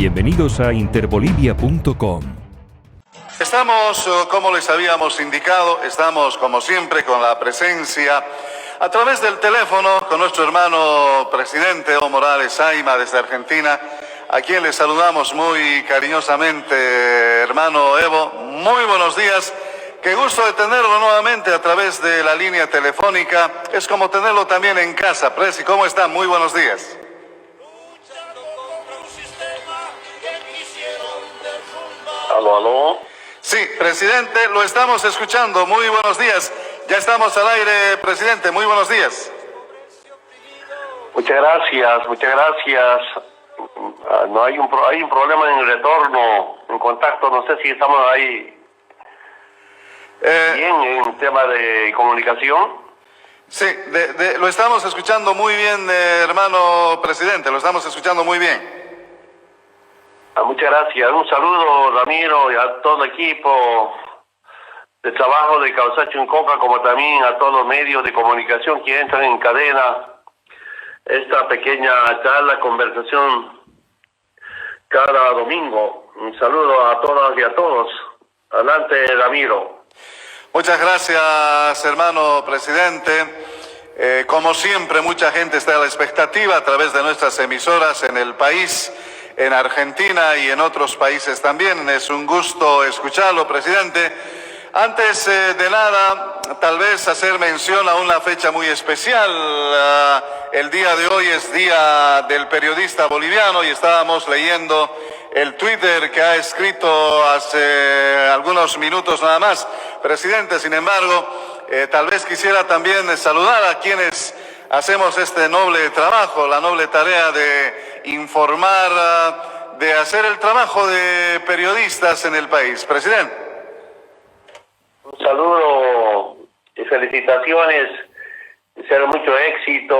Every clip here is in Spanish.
Bienvenidos a interbolivia.com. Estamos, como les habíamos indicado, estamos como siempre con la presencia a través del teléfono con nuestro hermano presidente Evo Morales Saima desde Argentina, a quien le saludamos muy cariñosamente. Hermano Evo, muy buenos días. Qué gusto de tenerlo nuevamente a través de la línea telefónica. Es como tenerlo también en casa. Presi, ¿cómo está? Muy buenos días. Aló, aló. Sí, presidente, lo estamos escuchando. Muy buenos días. Ya estamos al aire, presidente. Muy buenos días. Muchas gracias, muchas gracias. No hay un problema en el retorno, en contacto. No sé si estamos ahí bien en tema de comunicación. Sí, lo estamos escuchando muy bien, hermano presidente. Lo estamos escuchando muy bien. Muchas gracias. Un saludo, Ramiro, y a todo el equipo de trabajo de Causacho en Coca, como también a todos los medios de comunicación que entran en cadena. Esta pequeña charla, conversación cada domingo. Un saludo a todas y a todos. Adelante, Ramiro. Muchas gracias, hermano presidente. Como siempre, mucha gente está a la expectativa a través de nuestras emisoras en el país, en Argentina y en otros países también. Es un gusto escucharlo, presidente. Antes de nada, tal vez hacer mención a una fecha muy especial. El día de hoy es Día del Periodista Boliviano y estábamos leyendo el Twitter que ha escrito hace algunos minutos nada más. Presidente, sin embargo, tal vez quisiera también saludar a quienes hacemos este noble trabajo, la noble tarea de informar, de hacer el trabajo de periodistas en el país. Presidente. Un saludo y felicitaciones. Deseo mucho éxito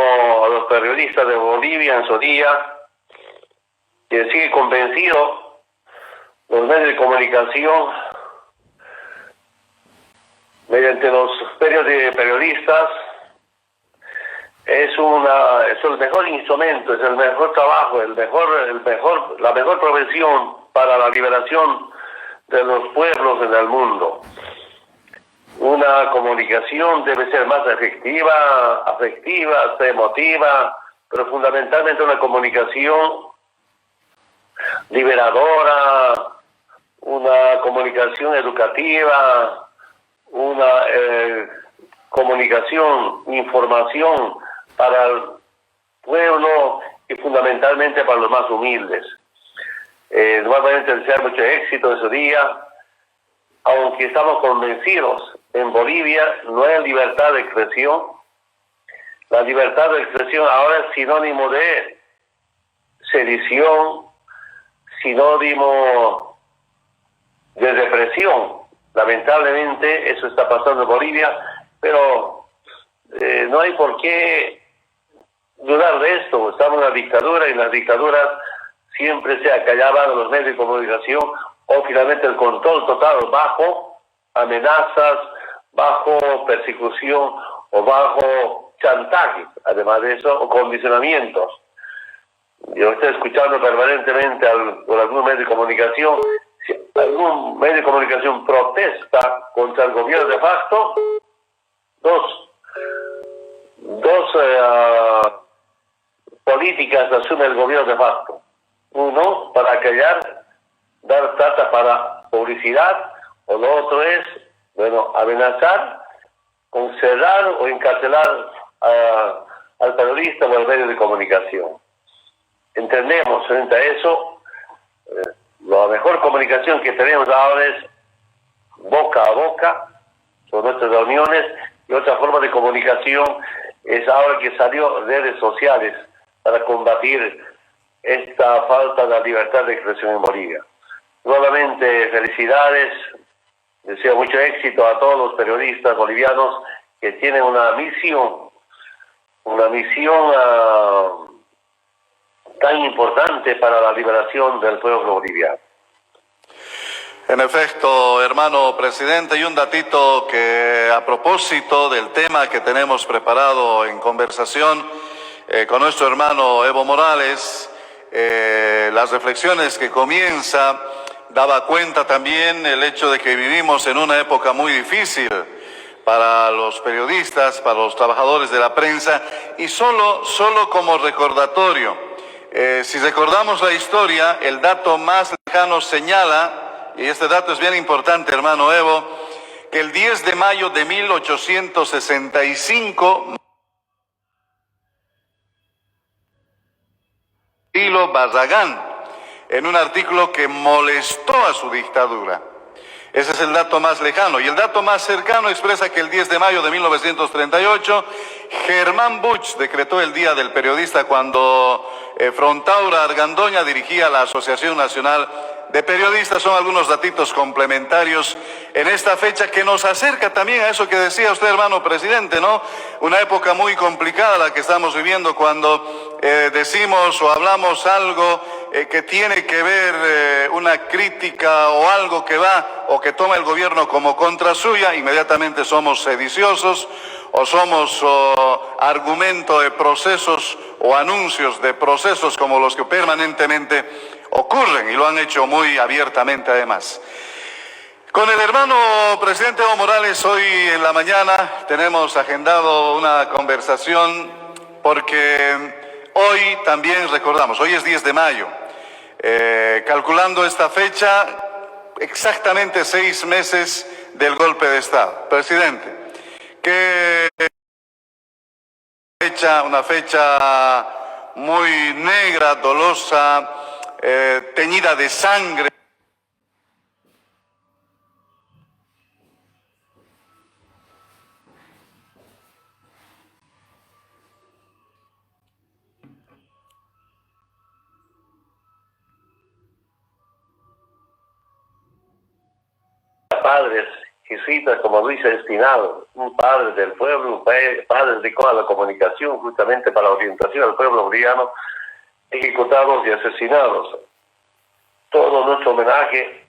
a los periodistas de Bolivia en su día. Que sigue convencido los medios de comunicación mediante los medios de periodistas es el mejor instrumento, es el mejor trabajo, la mejor profesión para la liberación de los pueblos en el mundo. Una comunicación debe ser más efectiva, afectiva, emotiva, pero fundamentalmente una comunicación liberadora, una comunicación educativa, una comunicación, información para el pueblo y fundamentalmente para los más humildes. Nuevamente desear mucho éxito en su día, aunque estamos convencidos, en Bolivia no hay libertad de expresión. La libertad de expresión ahora es sinónimo de sedición, sinónimo de represión. Lamentablemente eso está pasando en Bolivia, pero no hay por qué dudar de esto. Estamos en una dictadura y en las dictaduras siempre se acallaban los medios de comunicación o finalmente el control total bajo amenazas, bajo persecución o bajo chantajes, además de eso, o condicionamientos. Yo estoy escuchando permanentemente por algún medio de comunicación, si algún medio de comunicación protesta contra el gobierno de facto, dos políticas asume el gobierno de facto. Uno, para callar, dar plata para publicidad, o lo otro es, amenazar con cerrar o encarcelar al periodista o al medio de comunicación. Entendemos frente a eso, la mejor comunicación que tenemos ahora es boca a boca, son nuestras reuniones, y otra forma de comunicación es ahora que salió redes sociales para combatir esta falta de libertad de expresión en Bolivia. Nuevamente, felicidades, deseo mucho éxito a todos los periodistas bolivianos que tienen una misión tan importante para la liberación del pueblo boliviano. En efecto, hermano presidente, y un datito que a propósito del tema que tenemos preparado en conversación con nuestro hermano Evo Morales, las reflexiones que comienza daba cuenta también el hecho de que vivimos en una época muy difícil para los periodistas, para los trabajadores de la prensa, y solo como recordatorio, si recordamos la historia, el dato más lejano señala, y este dato es bien importante, hermano Evo, que el 10 de mayo de 1865, Marcelo Barragán, en un artículo que molestó a su dictadura. Ese es el dato más lejano. Y el dato más cercano expresa que el 10 de mayo de 1938, Germán Buch decretó el Día del Periodista cuando Frontaura Argandoña dirigía la Asociación Nacional de Periodistas. Son algunos datitos complementarios en esta fecha que nos acerca también a eso que decía usted, hermano presidente, ¿no? Una época muy complicada la que estamos viviendo cuando decimos o hablamos algo que tiene que ver una crítica o algo que va o que toma el gobierno como contra suya, inmediatamente somos sediciosos o somos argumento de procesos o anuncios de procesos como los que permanentemente ocurren y lo han hecho muy abiertamente además. Con el hermano presidente Evo Morales hoy en la mañana tenemos agendado una conversación porque hoy también recordamos, hoy es 10 de mayo, calculando esta fecha, exactamente 6 meses del golpe de Estado. Presidente, que una fecha muy negra, dolosa, teñida de sangre. Padres jesuitas como Luis Espinal, un padre del pueblo, un padre dedicado a la comunicación justamente para la orientación al pueblo boliviano, ejecutados y asesinados. Todo nuestro homenaje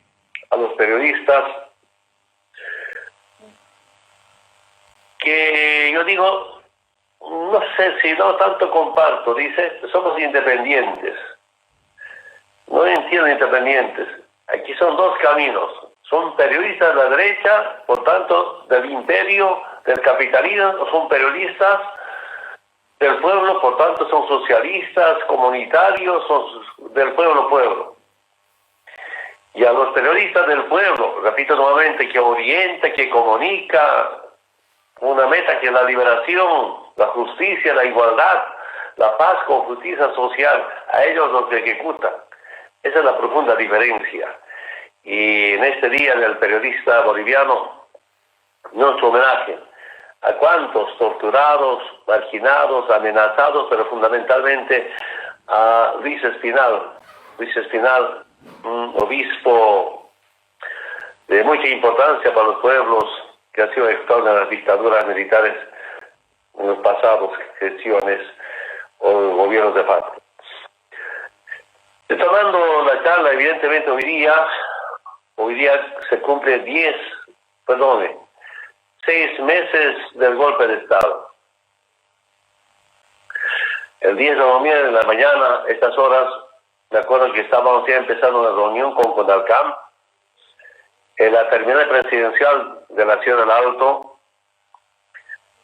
a los periodistas que yo digo, no sé si no tanto comparto, dice, somos independientes. No entiendo independientes. Aquí son dos caminos. Son periodistas de la derecha, por tanto, del imperio, del capitalismo, son periodistas del pueblo, por tanto, son socialistas, comunitarios, son del pueblo. Y a los periodistas del pueblo, repito nuevamente, que orienta, que comunica una meta que es la liberación, la justicia, la igualdad, la paz con justicia social, a ellos los ejecutan. Esa es la profunda diferencia. Y en este día del periodista boliviano, nuestro homenaje a cuantos torturados, marginados, amenazados, pero fundamentalmente a Luis Espinal. Luis Espinal, un obispo de mucha importancia para los pueblos, que ha sido ejecutado en las dictaduras militares en los pasados gestiones o gobiernos de facto. Tomando la charla, evidentemente hoy día se cumple 6 meses del golpe de Estado. El 10 de noviembre de la mañana, estas horas, me acuerdo que estábamos ya empezando una reunión con CONALCAM en la terminal presidencial de la Ciudad del Alto,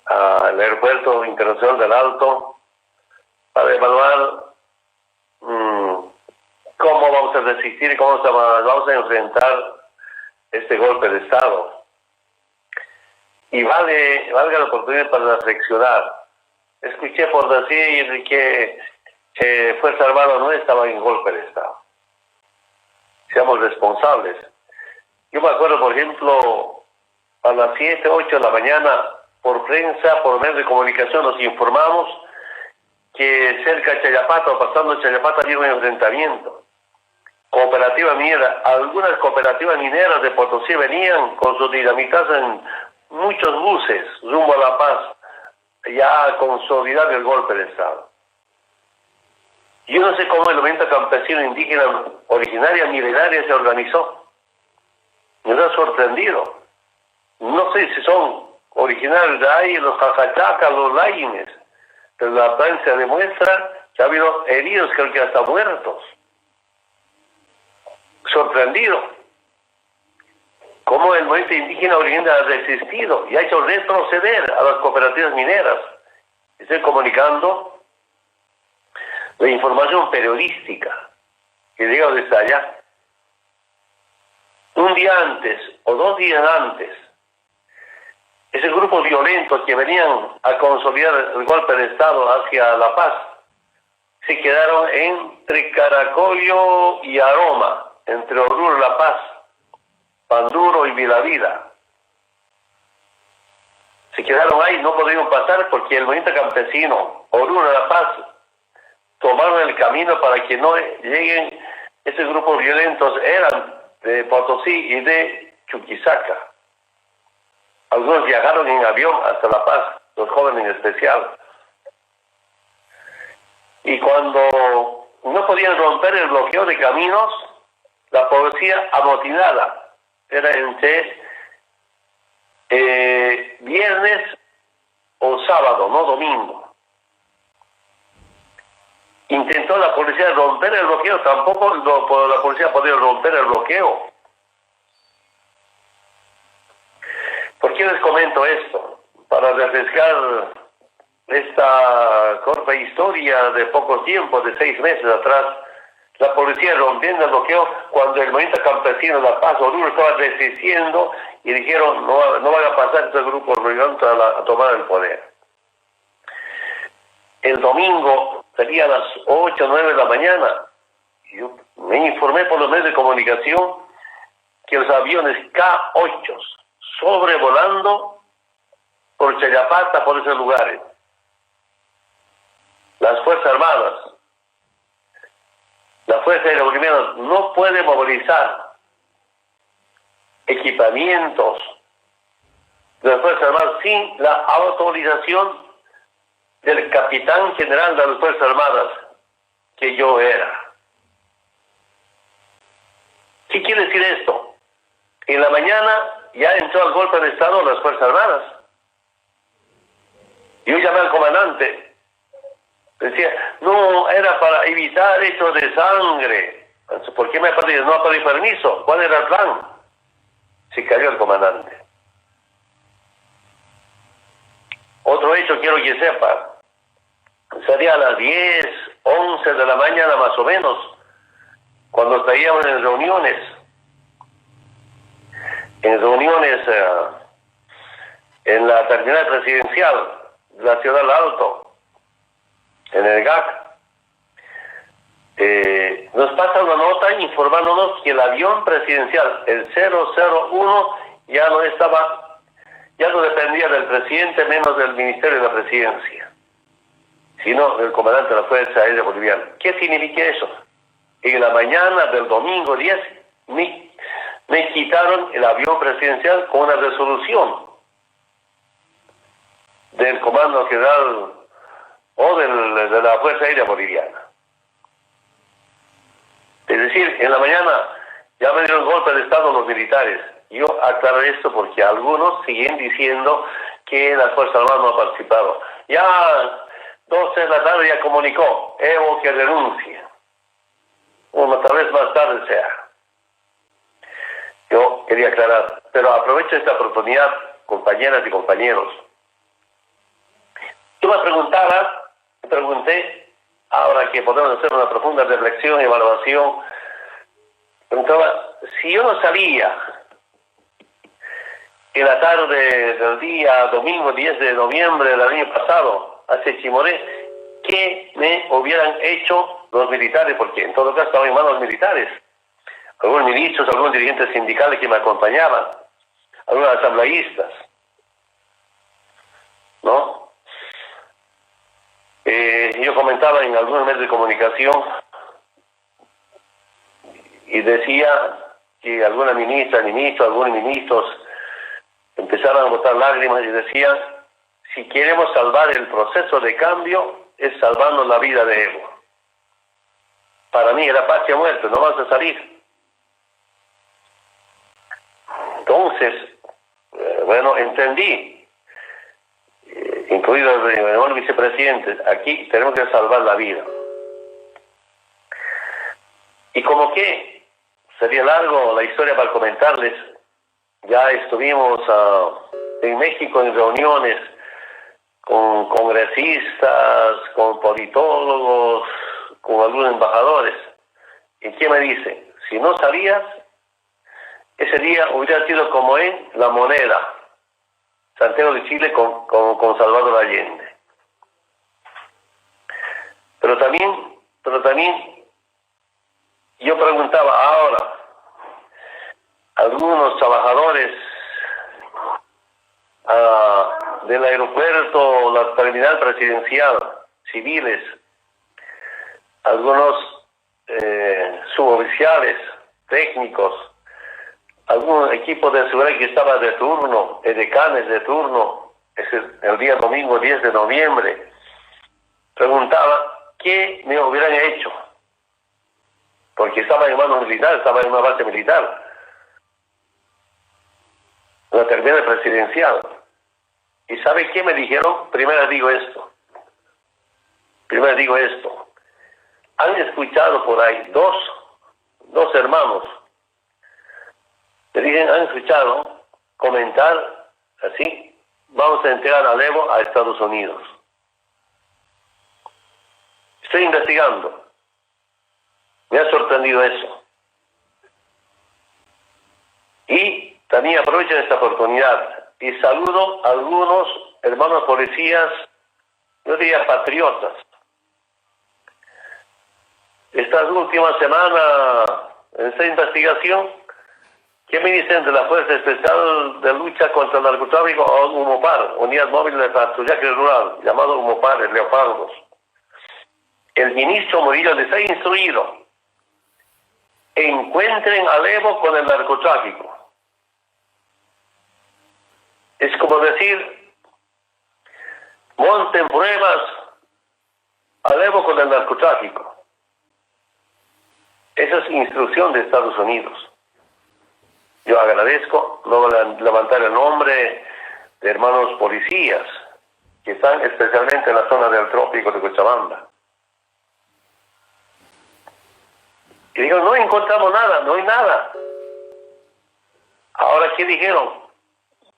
al aeropuerto internacional del Alto, para evaluar cómo vamos a resistir y cómo vamos a enfrentar este golpe de Estado. Y valga la oportunidad para reflexionar. Escuché por decir que Fuerza Armada no estaba en golpe de Estado. Seamos responsables. Yo me acuerdo, por ejemplo, a las 7, 8 de la mañana, por prensa, por medios de comunicación, nos informamos que cerca de Chayapata o pasando Chayapata había un enfrentamiento. Cooperativa minera, algunas cooperativas mineras de Potosí venían con sus dinamitas en muchos buses rumbo a La Paz, ya a consolidar el golpe de Estado. Yo no sé cómo el movimiento campesino indígena originaria milenaria se organizó. Me ha sorprendido. No sé si son originarios de ahí, los jajachacas, los laines, pero la prensa demuestra que ha habido heridos, creo que hasta muertos. sorprendido cómo el movimiento indígena oriental ha resistido y ha hecho retroceder a las cooperativas mineras. Estoy comunicando la información periodística que llega desde allá. Un día antes o 2 días antes, ese grupo violento que venían a consolidar el golpe de Estado hacia La Paz, se quedaron entre Caracollo y Aroma, entre Oruro y La Paz, Panduro y Vilavida. Se quedaron ahí, no pudieron pasar porque el movimiento campesino, Oruro y La Paz, tomaron el camino para que no lleguen. Esos grupos violentos eran de Potosí y de Chuquisaca. Algunos viajaron en avión hasta La Paz, los jóvenes en especial. Y cuando no podían romper el bloqueo de caminos, la policía amotinada, era entre viernes o sábado, no domingo. Intentó la policía romper el bloqueo, tampoco la policía podía romper el bloqueo. ¿Por qué les comento esto? Para refrescar esta corta historia de poco tiempo, de 6 meses atrás, la policía rompiendo el bloqueo cuando el movimiento campesino La Paz, Oruro, estaba resistiendo y dijeron no van a pasar estos grupos violentos a tomar el poder. El domingo sería a las 8 o 9 de la mañana. Yo me informé por los medios de comunicación que los aviones K-8 sobrevolando por Chayapata, por esos lugares. Las Fuerzas Armadas, la Fuerza Aérea Boliviana no puede movilizar equipamientos de las Fuerzas Armadas sin la autorización del capitán general de las Fuerzas Armadas, que yo era. ¿Qué quiere decir esto? En la mañana ya entró al golpe de Estado las Fuerzas Armadas. Yo llamé al comandante. Decía, no, era para evitar hechos de sangre. ¿Por qué me pedí? No pedí permiso. ¿Cuál era el plan? Se cayó el comandante. Otro hecho quiero que sepa. Sería a las 10, 11 de la mañana más o menos, cuando estaríamos en reuniones en la terminal presidencial de la Ciudad del Alto, en el GAC. Nos pasa una nota informándonos que el avión presidencial, el 001, ya no dependía del presidente, menos del Ministerio de la Presidencia, sino del comandante de la Fuerza Aérea Boliviana. ¿Qué significa eso? En la mañana del domingo 10 me quitaron el avión presidencial con una resolución del Comando General o de la Fuerza Aérea Boliviana. Es decir, en la mañana ya me dieron golpe de Estado los militares. Yo aclaro esto porque algunos siguen diciendo que las Fuerzas Armadas no han participado. Ya 12 de la tarde ya comunicó Evo que renuncia. Bueno, tal vez más tarde sea. Yo quería aclarar, pero aprovecho esta oportunidad, compañeras y compañeros. Yo me pregunté, ahora que podemos hacer una profunda reflexión y evaluación, preguntaba, si yo no salía en la tarde del día domingo 10 de noviembre del año pasado, hacia Chimoré, ¿qué me hubieran hecho los militares? Porque en todo caso estaban en manos militares. Algunos ministros, algunos dirigentes sindicales que me acompañaban, algunos asambleístas, ¿no? Yo comentaba en algunos medios de comunicación y decía que alguna ministra, algunos ministros empezaron a botar lágrimas y decían, si queremos salvar el proceso de cambio, es salvando la vida de Evo. Para mí era patria muerte, no vas a salir. Entonces, bueno, entendí, incluido el vicepresidente, aquí tenemos que salvar la vida. Y como que sería largo la historia para comentarles. Ya estuvimos en México en reuniones con congresistas, con politólogos, con algunos embajadores. ¿Y qué me dice? Si no sabías, ese día hubiera sido como en La Moneda, Santiago de Chile con Salvador Allende. Pero también yo preguntaba ahora, algunos trabajadores del aeropuerto, la terminal presidencial, civiles, algunos suboficiales, técnicos, algún equipo de seguridad que estaba de turno, edecanes de turno, el día domingo 10 de noviembre, preguntaba qué me hubieran hecho, porque estaba en mano militar, estaba en una base militar, la terminal presidencial. ¿Y sabe qué me dijeron? Primero digo esto. Han escuchado por ahí dos hermanos, me dicen, han escuchado comentar así, vamos a entregar a Evo a Estados Unidos. Estoy investigando. Me ha sorprendido eso. Y también aprovecho esta oportunidad y saludo a algunos hermanos policías, yo diría patriotas. Estas últimas semanas, en esta investigación, ¿qué me dicen de la Fuerza Especial de Lucha contra el Narcotráfico, o UMOPAR, Unidad Móvil de Patrullaje Rural, llamado UMOPAR, el Leopardos? El ministro Murillo les ha instruido: encuentren a Evo con el narcotráfico. Es como decir, monten pruebas a Evo con el narcotráfico. Esa es instrucción de Estados Unidos. Yo agradezco, no voy a levantar el nombre de hermanos policías que están especialmente en la zona del trópico de Cochabamba. Y digo, no encontramos nada, no hay nada. Ahora, ¿qué dijeron?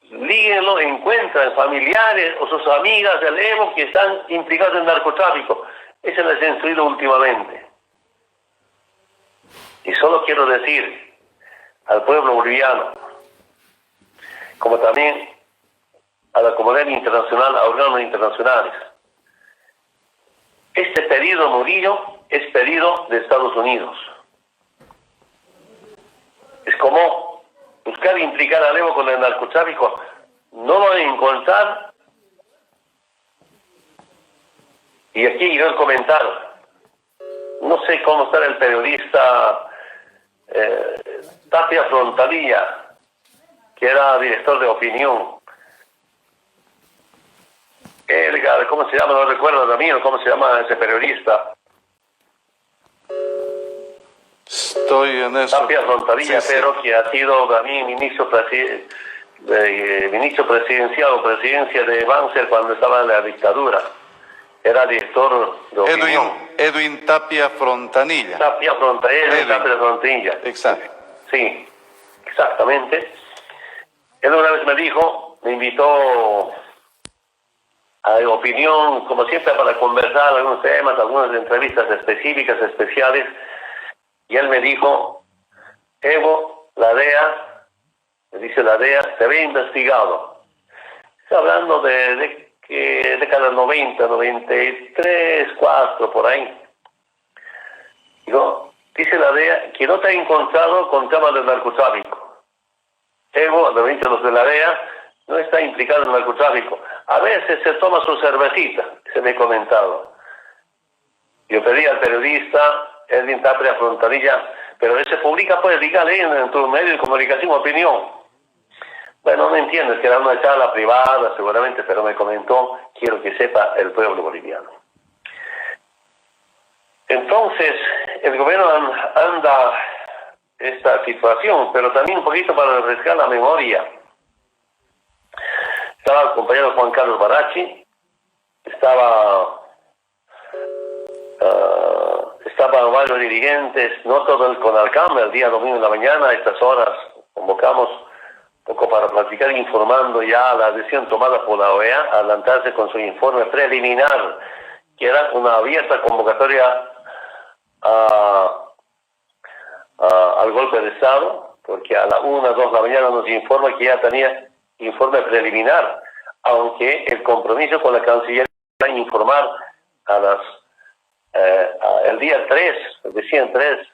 Líguenlo, encuentran familiares o sus amigas del Evo que están implicados en narcotráfico. Eso les he instruido últimamente. Y solo quiero decir al pueblo boliviano, como también a la comunidad internacional, a órganos internacionales, este pedido Murillo es pedido de Estados Unidos. Es como buscar implicar a Evo con el narcotráfico. No lo van a encontrar. Y aquí iré a comentar. No sé cómo está el periodista Tapia Frontalilla, que era director de opinión. Edgar, ¿cómo se llama? No recuerdo también cómo se llama ese periodista. Estoy en eso. Tapia Frontalilla, Sí. pero que ha sido también ministro presidencial o presidencia de Banzer cuando estaba en la dictadura. Era director de opinión. Edwin Tapia Frontanilla. Tapia Frontanilla. Exacto. Sí, exactamente. Él una vez me invitó a opinión, como siempre, para conversar algunos temas, algunas entrevistas específicas, especiales. Y él me dijo, Evo, la DEA, se ve investigado. Está hablando de década 90, 93, 4, por ahí. Digo, dice la DEA que no te ha encontrado con temas de narcotráfico. Evo, lo dicen los de la DEA, no está implicado en el narcotráfico. A veces se toma su cervecita, se me ha comentado. Yo pedí al periodista Edwin Tapia Frontanilla, pero él se publica, pues dígale en tu medio de comunicación opinión. Bueno, no entiendes, que era una charla privada seguramente, pero me comentó, quiero que sepa el pueblo boliviano. Entonces, el gobierno anda esta situación, pero también un poquito para refrescar la memoria. Estaba el compañero Juan Carlos Barachi, estaba estaban varios dirigentes, no todo el CONALCAM, el día domingo en la mañana, a estas horas, convocamos un poco para platicar, informando ya la decisión tomada por la OEA, adelantarse con su informe preliminar, que era una abierta convocatoria al golpe de Estado, porque a la 1, 2 de la mañana nos informa que ya tenía informe preliminar, aunque el compromiso con la Cancillería era informar el día 3, decían 3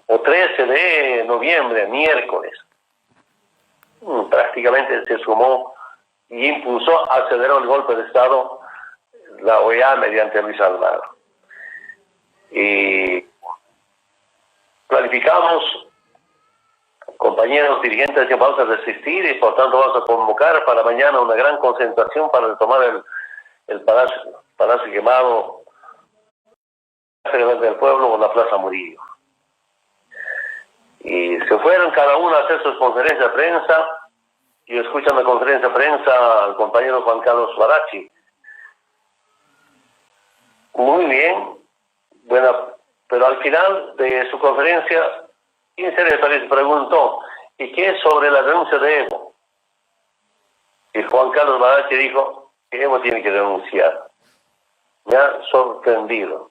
o 13 de noviembre, miércoles. Prácticamente se sumó y impulsó, aceleró el golpe de Estado la OEA mediante Luis Almagro. Y planificamos, compañeros dirigentes, que vamos a resistir y por tanto vamos a convocar para mañana una gran concentración para retomar el Palacio Quemado del Pueblo o la Plaza Murillo. Y se fueron cada uno a hacer sus conferencias de prensa. Yo escucho en la conferencia de prensa al compañero Juan Carlos Barachi. Muy bien, bueno, pero al final de su conferencia, ¿quién se les preguntó? ¿Y qué es sobre la denuncia de Evo? Y Juan Carlos Barachi dijo que Evo tiene que denunciar. Me ha sorprendido.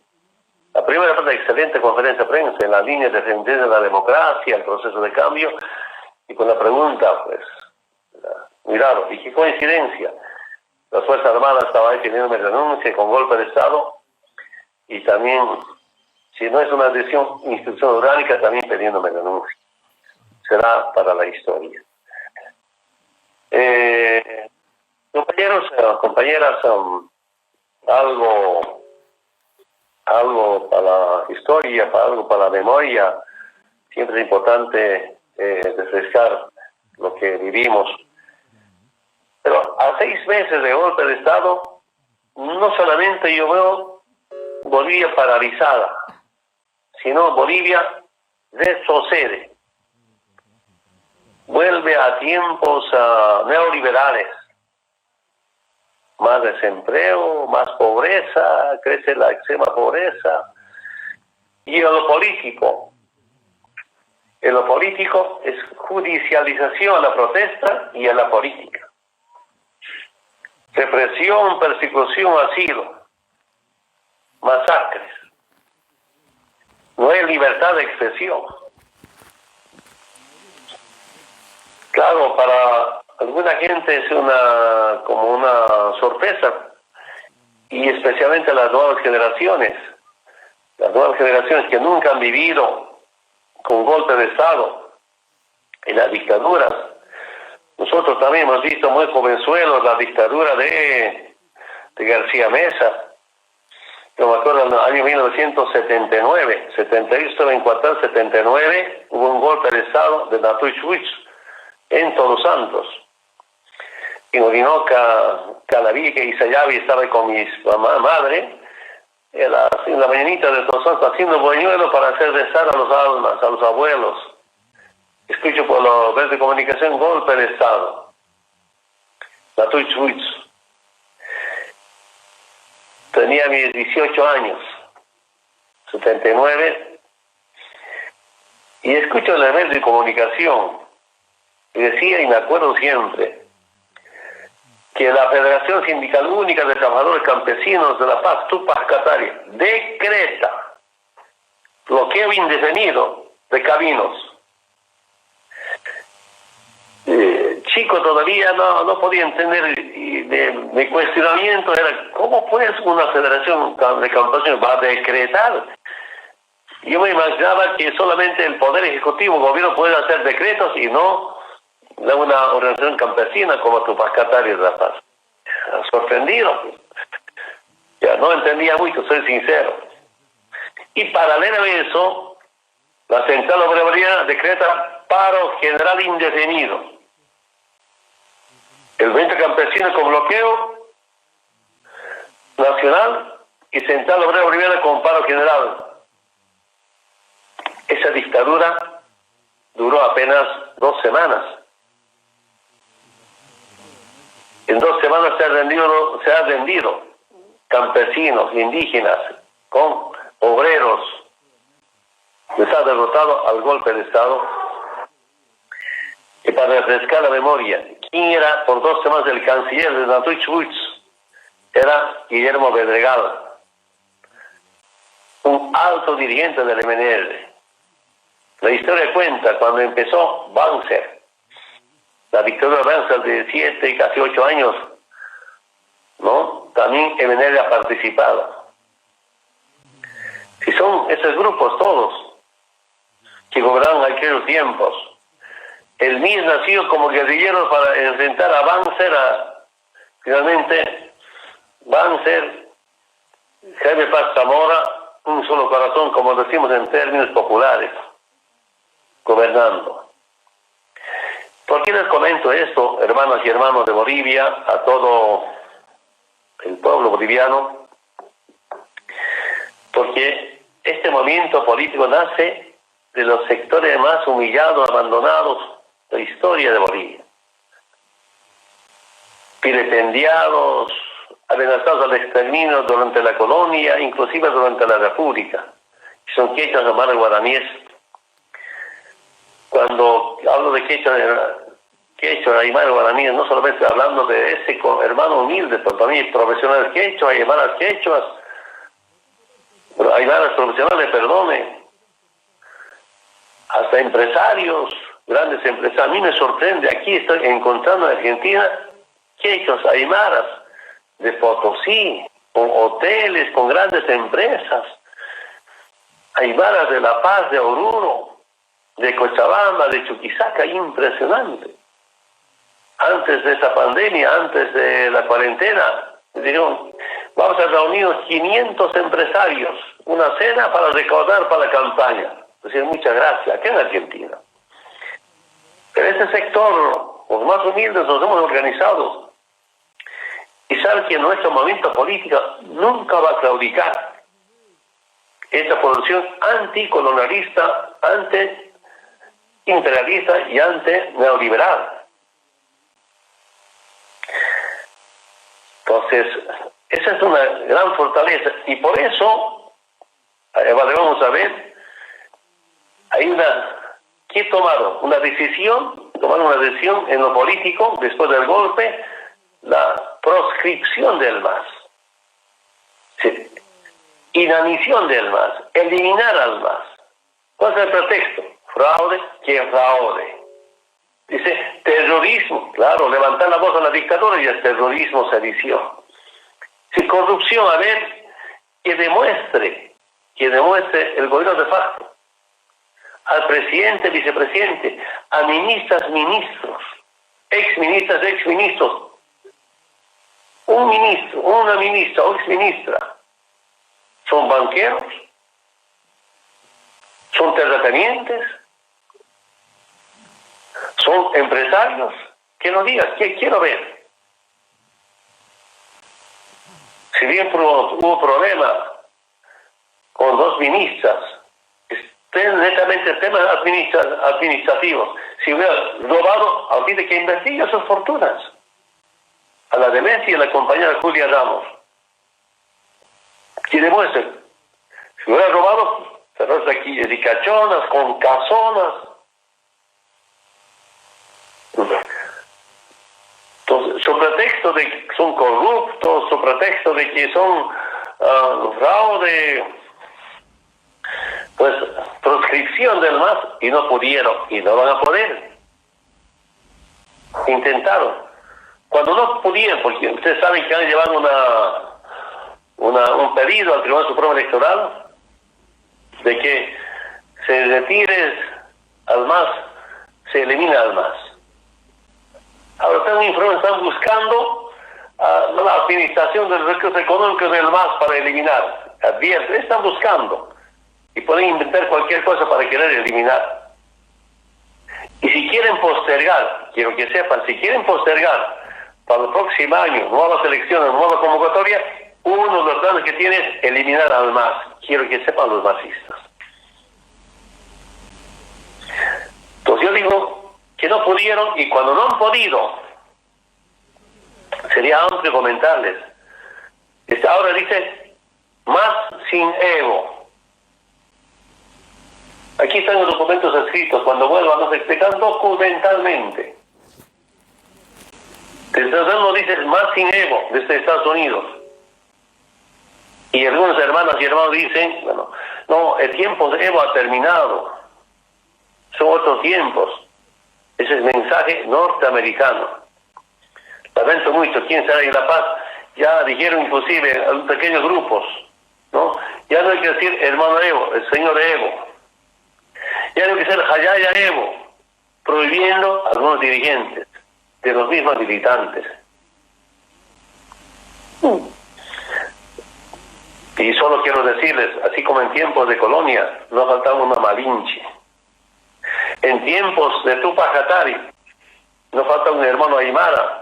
La primera parte de excelente conferencia de prensa en la línea de defender la democracia, el proceso de cambio, y con la pregunta, pues, mirado, y qué coincidencia. Las Fuerzas Armadas estaban ahí pidiéndome denuncia con golpe de Estado, y también, si no es una decisión, instrucción orgánica, también pidiéndome denuncia. Será para la historia. Compañeros, compañeras, algo para la historia, algo para la memoria. Siempre es importante refrescar lo que vivimos. Pero a 6 meses de golpe de Estado, no solamente yo veo Bolivia paralizada, sino Bolivia retrocede. Vuelve a tiempos neoliberales. Más desempleo, más pobreza, crece la extrema pobreza. Y en lo político es judicialización a la protesta y a la política. Represión, persecución, asilo, masacres. No hay libertad de expresión. Claro, para alguna gente es como una sorpresa, y especialmente las nuevas generaciones que nunca han vivido con golpe de Estado y las dictaduras. Nosotros también hemos visto muy jovenzuelos la dictadura de García Meza. Yo me acuerdo en el año 1979, 78 estaba en Cuartel, 79 hubo un golpe de Estado de Natuy Chuich en Todos Santos. En Orinoca, Calavique y Sayavi estaba con mi madre en la mañanita de Todos Santos haciendo buñuelo para hacer rezar a los almas, a los abuelos. Escucho por los medios de comunicación golpe de Estado. Natuy Chuich. Tenía mis 18 años, 79, y escucho en los medios de comunicación, y decía, y me acuerdo siempre, que la Federación Sindical Única de Trabajadores Campesinos de La Paz, Tupac Katari, decreta bloqueo indefinido de caminos. Chico todavía no podía entender, y mi cuestionamiento era, ¿cómo pues una federación de campesinos va a decretar? Yo me imaginaba que solamente el Poder Ejecutivo, el gobierno, puede hacer decretos y no de una organización campesina como Tupac Katari de La Paz. Sorprendido. Ya no entendía mucho, soy sincero. Y paralelo a eso, la Central Obrera decreta paro general indefinido. El 20 campesino con bloqueo nacional y Central Obrera Boliviana con paro general. Esa dictadura duró apenas 2 semanas. En 2 semanas se ha rendido campesinos, indígenas, con obreros, les ha derrotado al golpe de Estado. Y para refrescar la memoria, ¿quién era por 2 semanas el canciller de Natuchwitz? Era Guillermo Bedregal, un alto dirigente del MNR. La historia cuenta cuando empezó Banzer, la dictadura de Banzer de 7 y casi 8 años, ¿no? También MNR ha participado. Si son esos grupos todos que gobernaron aquellos tiempos, el MIS nació como guerrilleros para enfrentar a Banzer, finalmente Banzer, Jaime Paz Zamora, un solo corazón, como decimos en términos populares, gobernando. ¿Por qué les comento esto, hermanas y hermanos de Bolivia, a todo el pueblo boliviano? Porque este movimiento político nace de los sectores más humillados, abandonados de la historia de Bolivia. Vilipendiados, amenazados al exterminio durante la colonia, inclusive durante la república. Son quechuas, aymaras, guaraníes. Cuando hablo de quechua, aymaras, guaraníes, no solamente hablando de ese hermano humilde, pero también profesionales quechua, aymaras quechuas, aymaras profesionales, perdone, hasta empresarios, grandes empresarios. A mí me sorprende, aquí estoy encontrando en Argentina quechuas, aymaras, de Potosí, con hoteles, con grandes empresas, aymaras de La Paz, de Oruro, de Cochabamba, de Chuquisaca, impresionante. Antes de esa pandemia, antes de la cuarentena, dijeron, vamos a reunirnos 500 empresarios, una cena para recaudar para la campaña. Decir, muchas gracias, aquí en Argentina. Pero este sector, los más humildes, nos hemos organizado y saben que nuestro movimiento político nunca va a claudicar. Esta posición anticolonialista, anti-imperialista y anti-neoliberal. Entonces, esa es una gran fortaleza. Y por eso, vamos a ver, ¿qué tomaron? Tomaron una decisión en lo político, después del golpe, la proscripción del MAS. Sí. Inanición del MAS, eliminar al MAS. ¿Cuál es el pretexto? Fraude, que fraude. Dice, terrorismo, claro, levantar la voz a la dictadura y el terrorismo sedición. Si corrupción, a ver, que demuestre el gobierno de facto, al presidente, vicepresidente, a ministras, ministros, exministras, exministros, un ministro, una ministra o exministra, son banqueros, son terratenientes, son empresarios. Que no digas, ¿qué quiero ver? Si bien hubo problema con 2 ministras, netamente temas administrativos, si hubiera robado, ahorita que investiga sus fortunas. A la demencia y a la compañera Julia Ramos. Que demuestren, si hubiera robado, cerros aquí de ricachonas, con casonas. Entonces, su pretexto de que son corruptos, su pretexto de que son fraude, pues proscripción del MAS, y no pudieron, y no van a poder. Intentaron. Cuando no pudieron, porque ustedes saben que han llevado un pedido al Tribunal Supremo Electoral de que se retire al MAS, se elimina al MAS. Ahora están buscando la administración del recurso económico del MAS para eliminar. Advierte, están buscando y pueden inventar cualquier cosa para querer eliminar. Y si quieren postergar, quiero que sepan, si quieren postergar para el próximo año, nuevas elecciones, nueva convocatoria, uno de los planes que tiene es eliminar al MAS. Quiero que sepan los masistas. Entonces yo digo que no pudieron, y cuando no han podido, sería amplio comentarles. Ahora dice, MAS sin Evo. Aquí están los documentos escritos. Cuando vuelvan nos explican documentalmente. Entonces nos dicen más sin Evo desde Estados Unidos. Y algunas hermanas y hermanos dicen, bueno, no, el tiempo de Evo ha terminado. Son otros tiempos. Ese es el mensaje norteamericano. Lamento mucho, aquí en Saray La Paz ya dijeron inclusive a pequeños grupos, ¿no? Ya no hay que decir hermano Evo, el señor Evo. Ya no hay que ser Hayaya Evo, prohibiendo a algunos dirigentes de los mismos militantes. Y solo quiero decirles, así como en tiempos de colonia, no faltaba una Malinche. En tiempos de Tupac Katari, no falta un hermano Aymara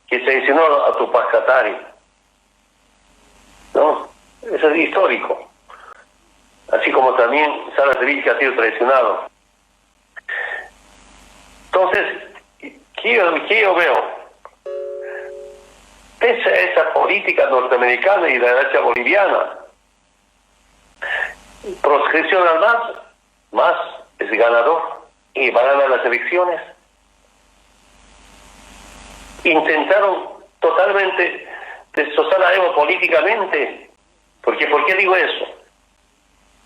que se traicionó a Tupac Katari. ¿No? Eso es histórico. Así como también Sara Sevilla que ha sido traicionado. Entonces, ¿qué yo veo? Pese a esa política norteamericana y la derecha boliviana, proscripción al más es ganador y va a ganar las elecciones. Intentaron totalmente destrozar a Evo políticamente. ¿Por qué digo eso?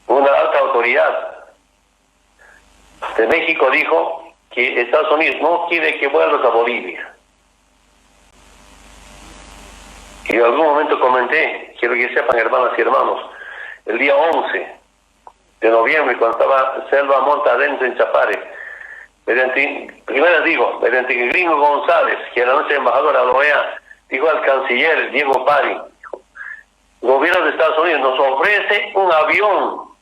Una alta autoridad de México dijo que Estados Unidos no quiere que vuelvas a Bolivia. Y en algún momento comenté, quiero que sepan hermanas y hermanos, el día 11 de noviembre, cuando estaba Selva Monta adentro en Chapare, mediante que Gringo González, que era nuestro embajador a la OEA, dijo al canciller Diego Pari, el gobierno de Estados Unidos nos ofrece un avión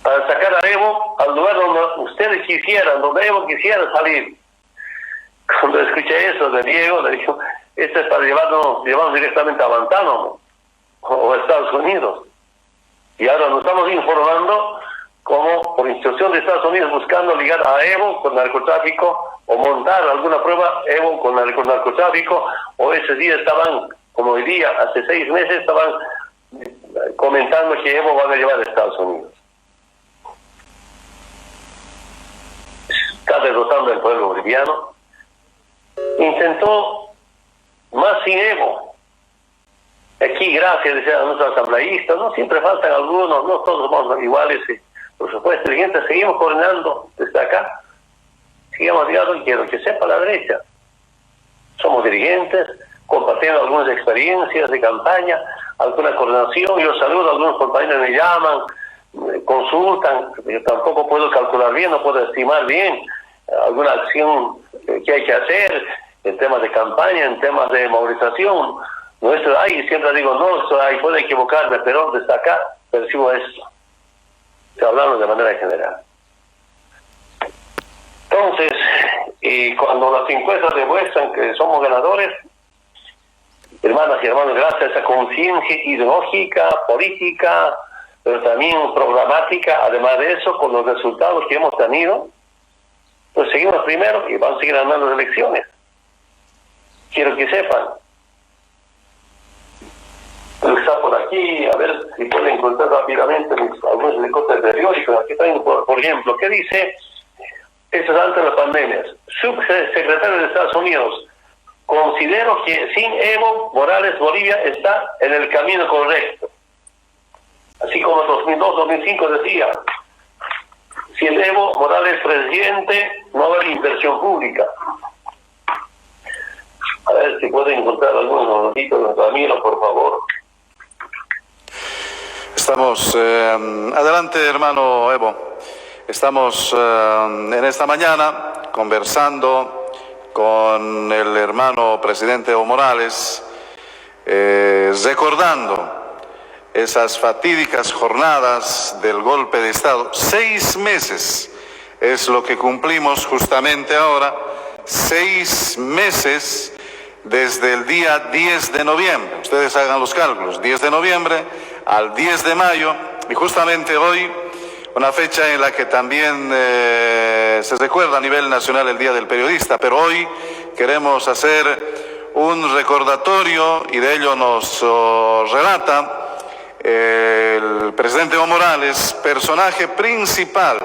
para sacar a Evo al lugar donde ustedes quisieran, donde Evo quisiera salir. Cuando escuché eso de Diego, le dijo, esto es para llevarnos directamente a Guantánamo o a Estados Unidos. Y ahora nos estamos informando como por instrucción de Estados Unidos buscando ligar a Evo con narcotráfico o montar alguna prueba Evo con narcotráfico, o ese día estaban, como hoy día, hace 6 meses estaban comentando que Evo van a llevar a Estados Unidos. Está derrotando al pueblo boliviano. Intentó más sin Evo. Aquí, gracias a nuestros asambleístas, no siempre faltan algunos, no todos somos iguales, por supuesto, dirigentes, seguimos coordinando desde acá. Sigamos digamos, y quiero que sepa la derecha. Somos dirigentes, compartiendo algunas experiencias de campaña, alguna coordinación. Yo saludo a algunos compañeros, me llaman, consultan. Yo tampoco puedo calcular bien, no puedo estimar bien alguna acción que hay que hacer en temas de campaña, en temas de movilización. No, esto hay, siempre digo, no, esto hay, puedo equivocarme, pero desde acá percibo esto. Estoy hablando de manera general. Entonces, cuando las encuestas demuestran que somos ganadores, hermanas y hermanos, gracias a esa conciencia ideológica, política, pero también programática, además de eso, con los resultados que hemos tenido, pues seguimos primero y vamos a seguir ganando las elecciones. Quiero que sepan. Está por aquí, a ver si pueden encontrar rápidamente algunos recortes de periódicos. Aquí están, por ejemplo, ¿qué dice? Esto es antes de las pandemias. Subsecretario de Estados Unidos, considero que sin Evo Morales Bolivia está en el camino correcto. Así como en 2002-2005 decía, si el Evo Morales presidente, no va a haber inversión pública. A ver si pueden encontrar algunos notitos de Ramiro, por favor. Estamos, adelante hermano Evo, estamos en esta mañana conversando con el hermano presidente Evo Morales, recordando esas fatídicas jornadas del golpe de Estado. 6 meses es lo que cumplimos justamente ahora, 6 meses desde el día 10 de noviembre. Ustedes hagan los cálculos, 10 de noviembre al 10 de mayo, y justamente hoy, una fecha en la que también se recuerda a nivel nacional el Día del Periodista, pero hoy queremos hacer un recordatorio, y de ello nos relata el presidente Evo Morales, personaje principal,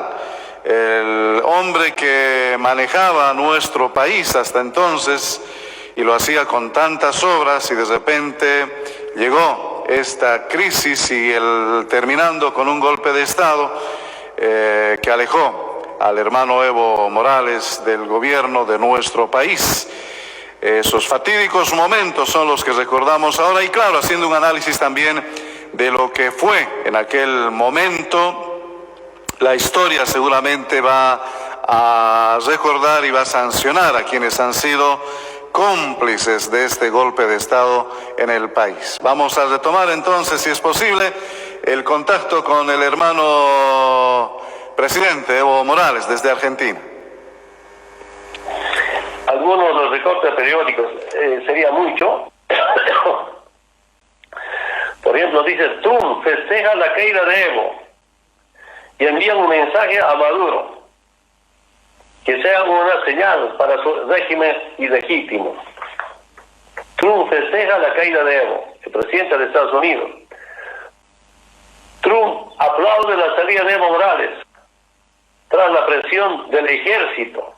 el hombre que manejaba nuestro país hasta entonces y lo hacía con tantas obras, y de repente llegó esta crisis y terminando con un golpe de Estado que alejó al hermano Evo Morales del gobierno de nuestro país. Esos fatídicos momentos son los que recordamos ahora, y claro, haciendo un análisis también de lo que fue en aquel momento. La historia seguramente va a recordar y va a sancionar a quienes han sido cómplices de este golpe de Estado en el país. Vamos a retomar entonces, si es posible, el contacto con el hermano presidente Evo Morales desde Argentina. Algunos de los recortes periódicos sería mucho. Por ejemplo, dice: Trump festeja la caída de Evo y envía un mensaje a Maduro que sea una señal para su régimen ilegítimo. Trump festeja la caída de Evo, el presidente de Estados Unidos. Trump aplaude la salida de Evo Morales tras la presión del ejército.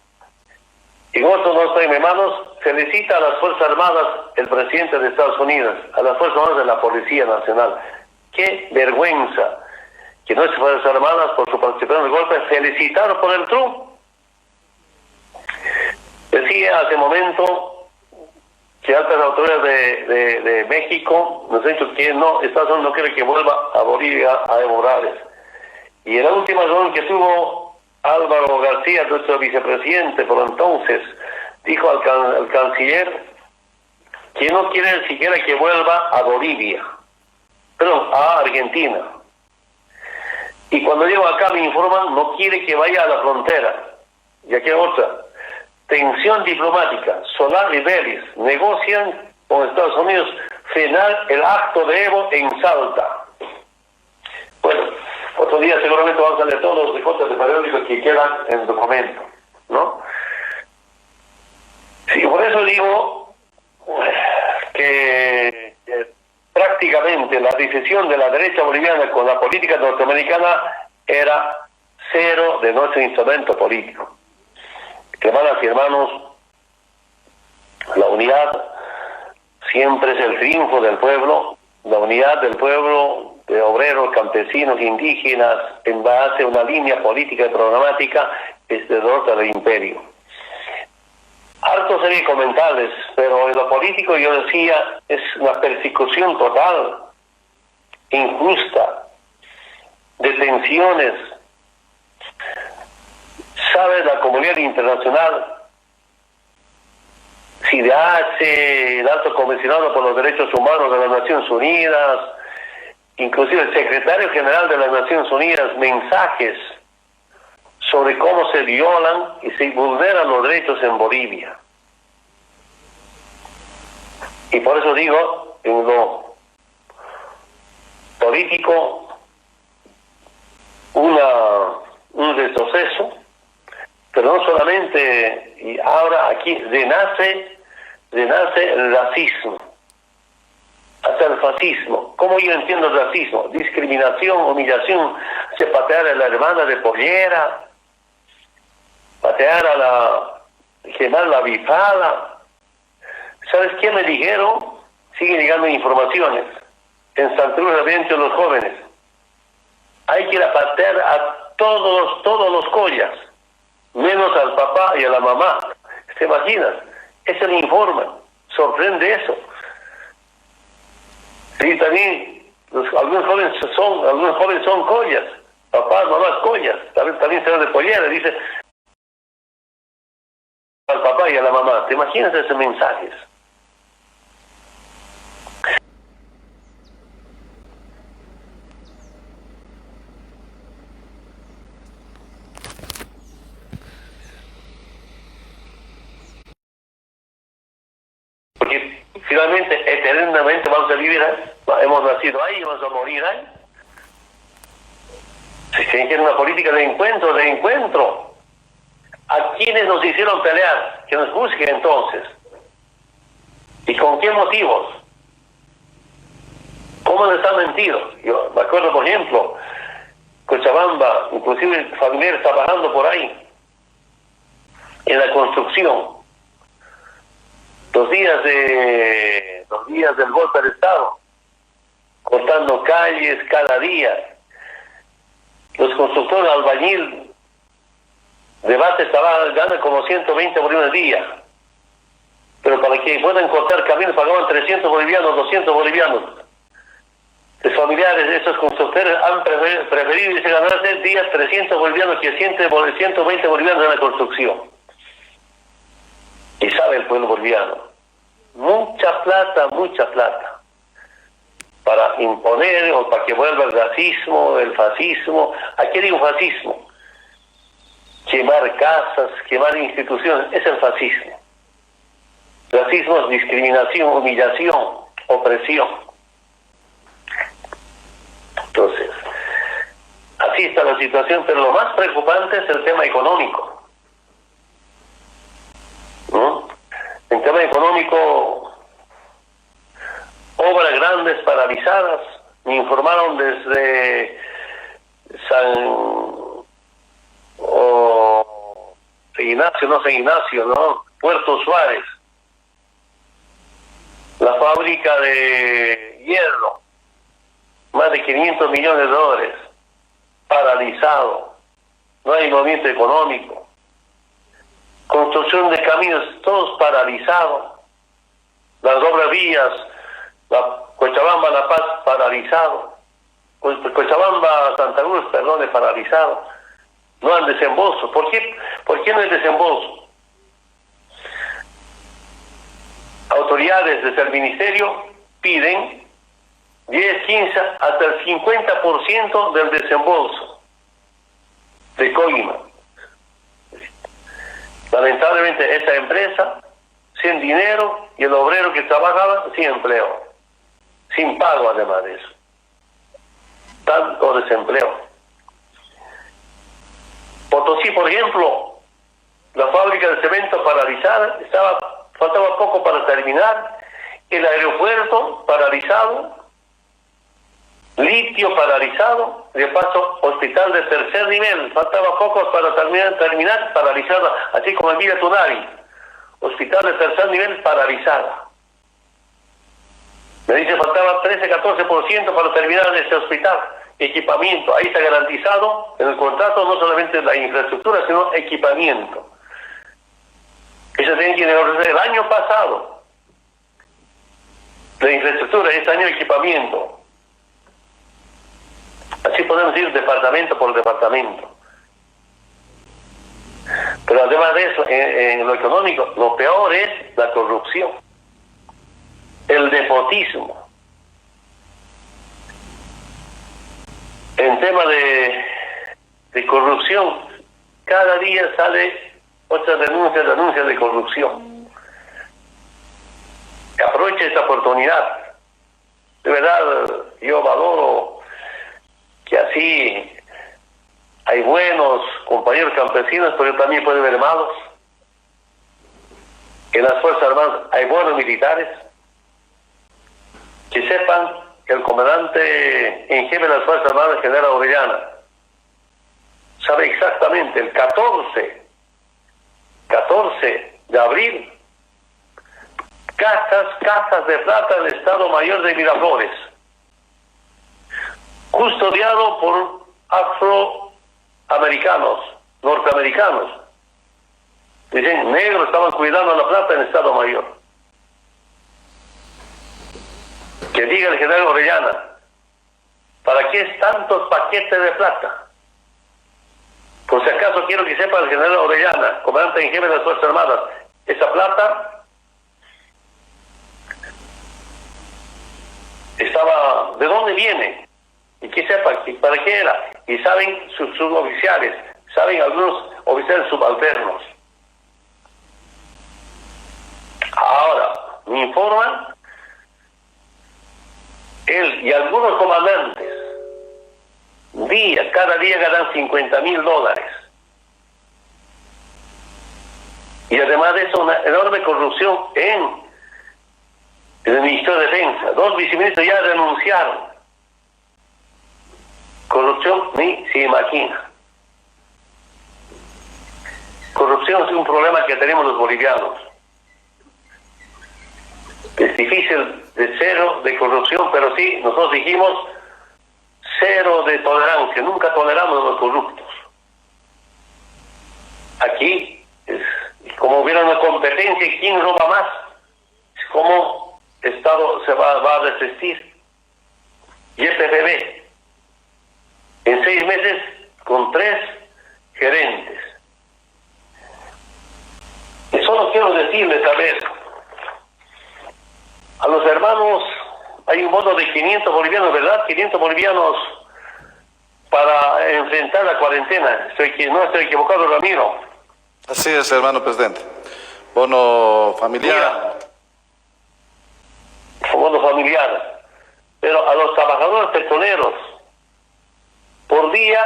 Y con otros no estoy en manos, felicita a las Fuerzas Armadas el presidente de Estados Unidos, a las Fuerzas Armadas de la Policía Nacional. ¡Qué vergüenza! Que nuestras Fuerzas Armadas, por su participación en el golpe, felicitaron por el Trump. Decía hace momento que altas autoridades de México nos han dicho que no, Estados Unidos no quiere que vuelva a Bolivia a Evo Morales. Y en la última reunión que tuvo Álvaro García, nuestro vicepresidente por entonces, dijo al canciller que no quiere siquiera que vuelva a Bolivia, perdón, a Argentina. Y cuando llego acá me informan, no quiere que vaya a la frontera. Y aquí hay otra. Tensión diplomática. Solá y Vélez negocian con Estados Unidos frenar el acto de Evo en Salta. Bueno, otro día seguramente vamos a leer todos los recortes de periódicos que quedan en el documento, ¿no? Sí, por eso digo que prácticamente la decisión de la derecha boliviana con la política norteamericana era cero de nuestro instrumento político. Hermanas y hermanos, la unidad siempre es el triunfo del pueblo, la unidad del pueblo, de obreros, campesinos, indígenas, en base a una línea política y programática, es derrota del imperio. Harto sería comentarles, pero en lo político yo decía, es una persecución total, injusta, detenciones. ¿Sabe la comunidad internacional? CIDH, el alto comisionado por los derechos humanos de las Naciones Unidas, inclusive el secretario general de las Naciones Unidas, mensajes sobre cómo se violan y se vulneran los derechos en Bolivia. Y por eso digo, en lo político, un retroceso, pero no solamente, y ahora aquí renace el racismo, hasta el fascismo. ¿Cómo yo entiendo el racismo? Discriminación, humillación, se patear a la hermana de pollera, patear quemar la bifala. ¿Sabes qué me dijeron? Siguen llegando informaciones. En Santa Cruz de los jóvenes. Hay que ir a patear a todos los collas, menos al papá y a la mamá. ¿Se imaginan? Eso le informan. Sorprende eso. Sí, también algunos jóvenes son collas. Papás, mamás, collas. También se de pollera. Dice al papá y a la mamá. ¿Te imaginas esos mensajes? Porque finalmente, eternamente vamos a vivir ahí. Hemos nacido ahí y vamos a morir ahí. Si se quiere una política de encuentro, ¿a quiénes nos hicieron pelear? Que nos busquen entonces. ¿Y con qué motivos? ¿Cómo les han mentido? Yo me acuerdo, por ejemplo, Cochabamba, inclusive familiares trabajando por ahí, en la construcción. Los días del golpe de Estado, cortando calles cada día. Los constructores albañil de base ganan como 120 bolivianos al día. Pero para que puedan cortar caminos pagaban 300 bolivianos, 200 bolivianos. Los familiares de esos constructores han preferido ganarse días 300 bolivianos que 120 bolivianos en la construcción. Y sabe el pueblo boliviano, mucha plata, para imponer o para que vuelva el racismo, el fascismo. Aquí digo fascismo, quemar casas, quemar instituciones, es el fascismo. Racismo es discriminación, humillación, opresión. Entonces, así está la situación, pero lo más preocupante es el tema económico. En tema económico, obras grandes paralizadas. Me informaron desde San Ignacio, ¿no? Puerto Suárez. La fábrica de hierro, más de 500 millones de dólares, paralizado. No hay movimiento económico. Construcción de caminos, todos paralizados. Las dobles vías, Cochabamba, La Paz, paralizado. Cochabamba, Santa Cruz, paralizado. No hay desembolso. ¿Por qué no hay desembolso? Autoridades desde el ministerio piden 10, 15, hasta el 50% del desembolso de Coima. Lamentablemente esta empresa, sin dinero, y el obrero que trabajaba sin empleo, sin pago además de eso. Tanto desempleo. Potosí, por ejemplo, la fábrica de cemento paralizada, faltaba poco para terminar, el aeropuerto paralizado, litio paralizado, de paso hospital de tercer nivel, faltaba poco para terminar paralizada, así como el Villa Tunari, hospital de tercer nivel paralizada. Me dice faltaba 13-14% para terminar este hospital. Equipamiento, ahí está garantizado en el contrato no solamente la infraestructura, sino equipamiento. Eso tiene que negociar el año pasado. La infraestructura, este año equipamiento. Así podemos ir departamento por departamento. Pero además de eso, en lo económico, lo peor es la corrupción, el nepotismo. En tema de corrupción, cada día sale otra denuncia de corrupción. Aproveche esta oportunidad. De verdad, yo valoro que así hay buenos compañeros campesinos, pero también puede haber malos. En las Fuerzas Armadas hay buenos militares. Que sepan que el comandante en jefe de las Fuerzas Armadas, general Orellana, sabe exactamente el 14 de abril, casas de plata del Estado Mayor de Miraflores, custodiado por afroamericanos, norteamericanos. Dicen, negros estaban cuidando la plata en el Estado Mayor. Que diga el general Orellana, ¿para qué tantos paquetes de plata? Por si acaso quiero que sepa el general Orellana, comandante en jefe de las Fuerzas Armadas, esa plata estaba, ¿de dónde viene? Y que sepa para qué era. Y saben sus suboficiales, saben algunos oficiales subalternos. Ahora, me informan, él y algunos comandantes, cada día ganan $50,000. Y además de eso, una enorme corrupción en del Ministerio de Defensa. 2 viceministros ya renunciaron. Corrupción ni se imagina. Corrupción es un problema que tenemos los bolivianos. Es difícil de cero de corrupción, pero sí, nosotros dijimos cero de tolerancia. Nunca toleramos a los corruptos. Aquí es como hubiera una competencia y quién roba más. Es como el Estado se va a resistir. YPFB, en 6 meses, con 3 gerentes. Y solo quiero decirles, a ver, a los hermanos, hay un bono de 500 bolivianos, ¿verdad? 500 bolivianos para enfrentar la cuarentena. No estoy equivocado, Ramiro. Así es, hermano presidente. Bono familiar. Mira, bono familiar. Pero a los trabajadores petroleros, por día,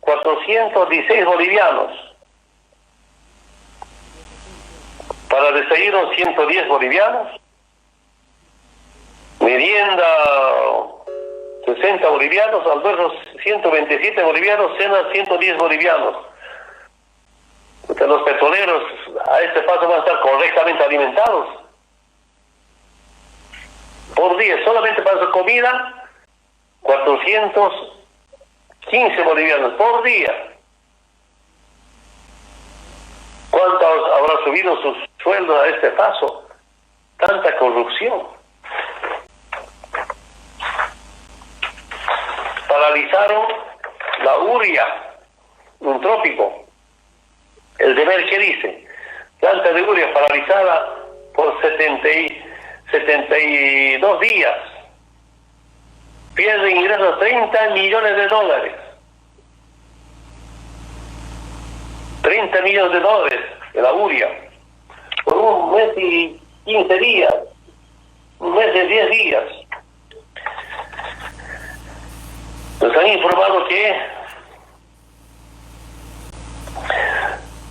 416 bolivianos. Para desayuno, 110 bolivianos. Merienda, 60 bolivianos. Almuerzos, 127 bolivianos. Cena, 110 bolivianos. Porque los petroleros a este paso van a estar correctamente alimentados. Por día, solamente para su comida, 415 bolivianos por día. ¿Cuánto habrá subido sus sueldos a este paso? Tanta corrupción. Paralizaron la uria, un trópico. El deber que dice, planta de uria paralizada por 72 días. Pierde ingresos $30 millones. 30 millones de dólares de la uria. Por un mes y 15 días. Un mes y 10 días. Nos han informado que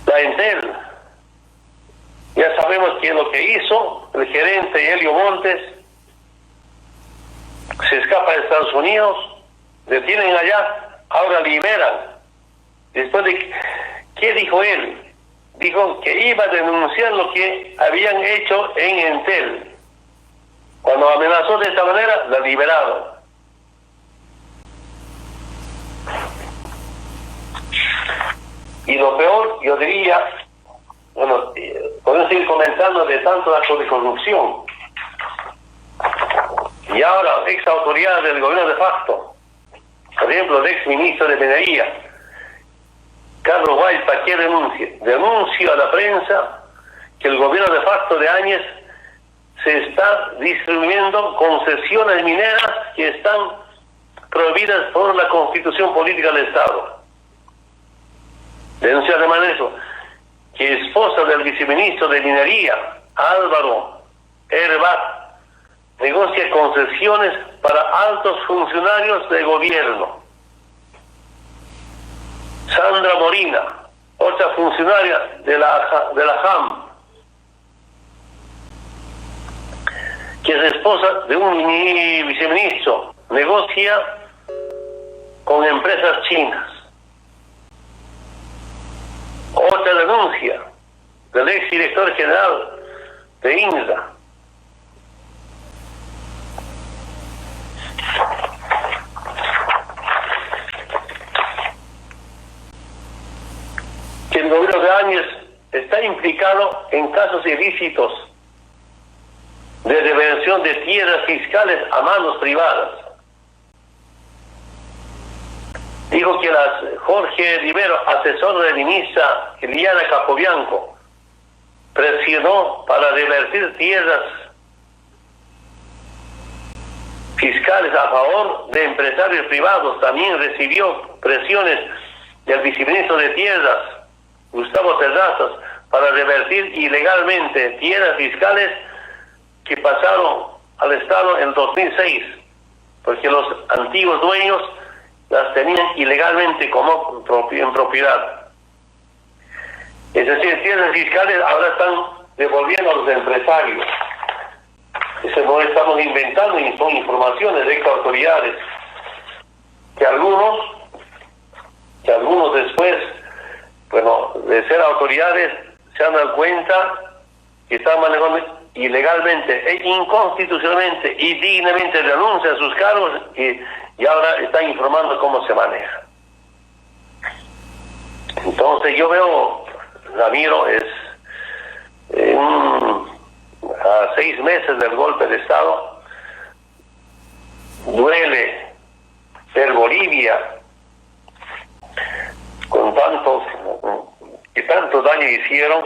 la Entel, ya sabemos que lo que hizo el gerente Helio Montes, se escapa de Estados Unidos, detienen allá, ahora liberan. Después de, ¿qué dijo él? Dijo que iba a denunciar lo que habían hecho en Entel. Cuando amenazó de esta manera, la liberaron. Y lo peor, yo diría, bueno, podemos seguir comentando de tantos actos de corrupción. Y ahora, ex autoridades del gobierno de facto, por ejemplo, el ex ministro de Minería, Carlos Guaypa, ¿qué denuncia? Denuncia a la prensa que el gobierno de facto de Áñez se está distribuyendo concesiones mineras que están prohibidas por la Constitución Política del Estado. Denuncia además de eso, que esposa del viceministro de Minería, Álvaro Herbat, negocia concesiones para altos funcionarios de gobierno. Sandra Morina, otra funcionaria de la JAM, que es esposa de un viceministro, negocia con empresas chinas. Otra denuncia del ex director general de INSA. Que el gobierno de Áñez está implicado en casos ilícitos de reversión de tierras fiscales a manos privadas. Dijo que Jorge Rivero, asesor de la ministra Liliana Capobianco, presionó para revertir tierras fiscales a favor de empresarios privados. También recibió presiones del viceministro de Tierras, Gustavo Terrazas, para revertir ilegalmente tierras fiscales que pasaron al Estado en 2006, porque los antiguos dueños las tenían ilegalmente como en propiedad. Es decir, tierras fiscales ahora están devolviendo a los empresarios. Eso no estamos inventando, y son informaciones de autoridades que algunos después, bueno, de ser autoridades, se han dado cuenta que están manejando ilegalmente e inconstitucionalmente y dignamente, renuncian a sus cargos y ahora están informando cómo se maneja. Entonces yo veo, Ramiro, a 6 meses del golpe de Estado, duele ver Bolivia con tanto daño hicieron,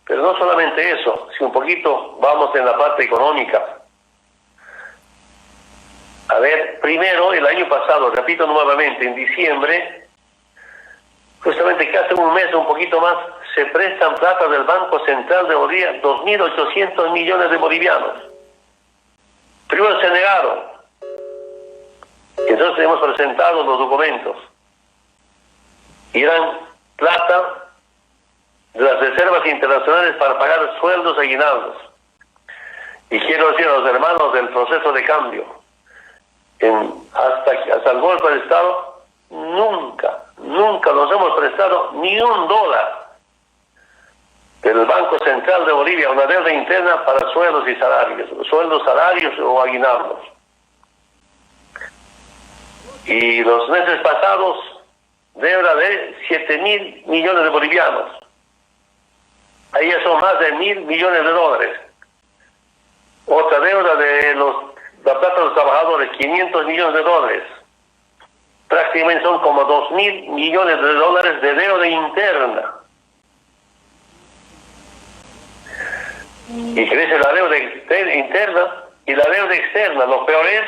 pero no solamente eso, si un poquito vamos en la parte económica. A ver, primero, el año pasado, repito nuevamente, en diciembre, justamente que hace un mes, un poquito más, se prestan plata del Banco Central de Bolivia, 2.800 millones de bolivianos. Primero se negaron. Entonces hemos presentado los documentos. Y eran plata de las reservas internacionales para pagar sueldos e aguinaldos. Y quiero decir a los hermanos del proceso de cambio, hasta el golpe de Estado, nunca nos hemos prestado ni $1 del Banco Central de Bolivia, una deuda interna para sueldos y salarios, salarios o aguinaldos. Y los meses pasados, deuda de 7.000 millones de bolivianos. Ahí ya son más de 1.000 millones de dólares. Otra deuda de la plata de los trabajadores, 500 millones de dólares. Prácticamente son como 2.000 millones de dólares de deuda interna. Y crece la deuda interna y la deuda externa. Lo peor es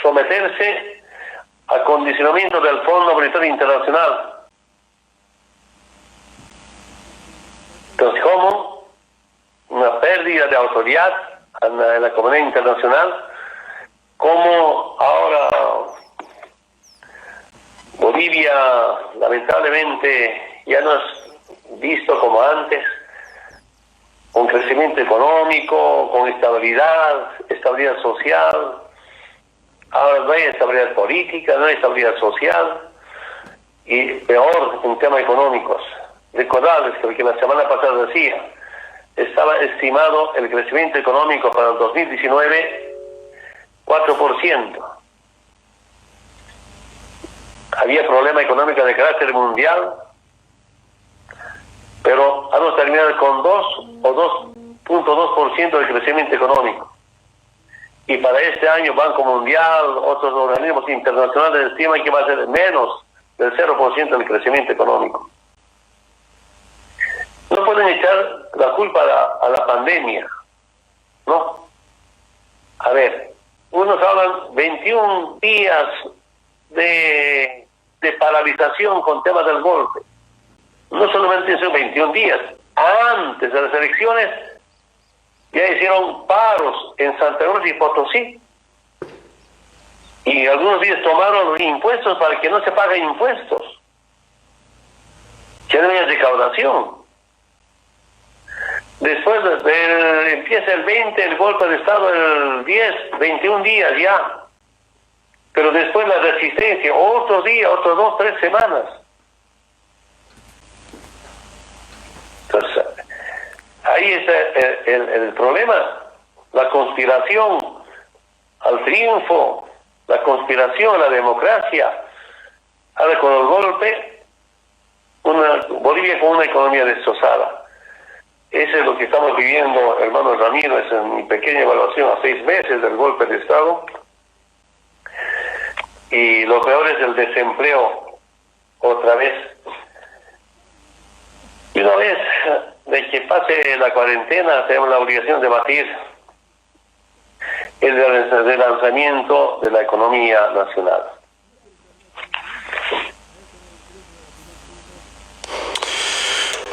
someterse a condicionamiento del Fondo Monetario Internacional. Entonces, ¿cómo? Una pérdida de autoridad en la comunidad internacional. ¿Cómo ahora Bolivia, lamentablemente, ya no es visto como antes, con crecimiento económico, con estabilidad social? Ahora no hay estabilidad política, no hay estabilidad social, y peor en temas económicos. Recordarles que lo que la semana pasada decía, estaba estimado el crecimiento económico para el 2019 4%. Había problema económico de carácter mundial, pero vamos a terminar con 2 o 2.2% de crecimiento económico. Y para este año Banco Mundial, otros organismos internacionales estiman que va a ser menos del 0% del crecimiento económico. No pueden echar la culpa a la pandemia, ¿no? A ver, unos hablan 21 días de paralización con temas del golpe. No solamente son 21 días, antes de las elecciones ya hicieron paros en Santa Cruz y Potosí. Y algunos días tomaron los impuestos para que no se paguen impuestos. Ya no hay recaudación. Después empieza el 20, el golpe de Estado el 10, 21 días ya. Pero después la resistencia, otro día, otros 2, 3 semanas. Entonces, ahí está el problema, la conspiración al triunfo, la conspiración a la democracia. Ahora con el golpe, Bolivia con una economía destrozada. Eso es lo que estamos viviendo, hermano Ramiro, es en mi pequeña evaluación a 6 meses del golpe de Estado. Y lo peor es el desempleo, otra vez. Y una vez de que pase la cuarentena, tenemos la obligación de debatir el relanzamiento de la economía nacional.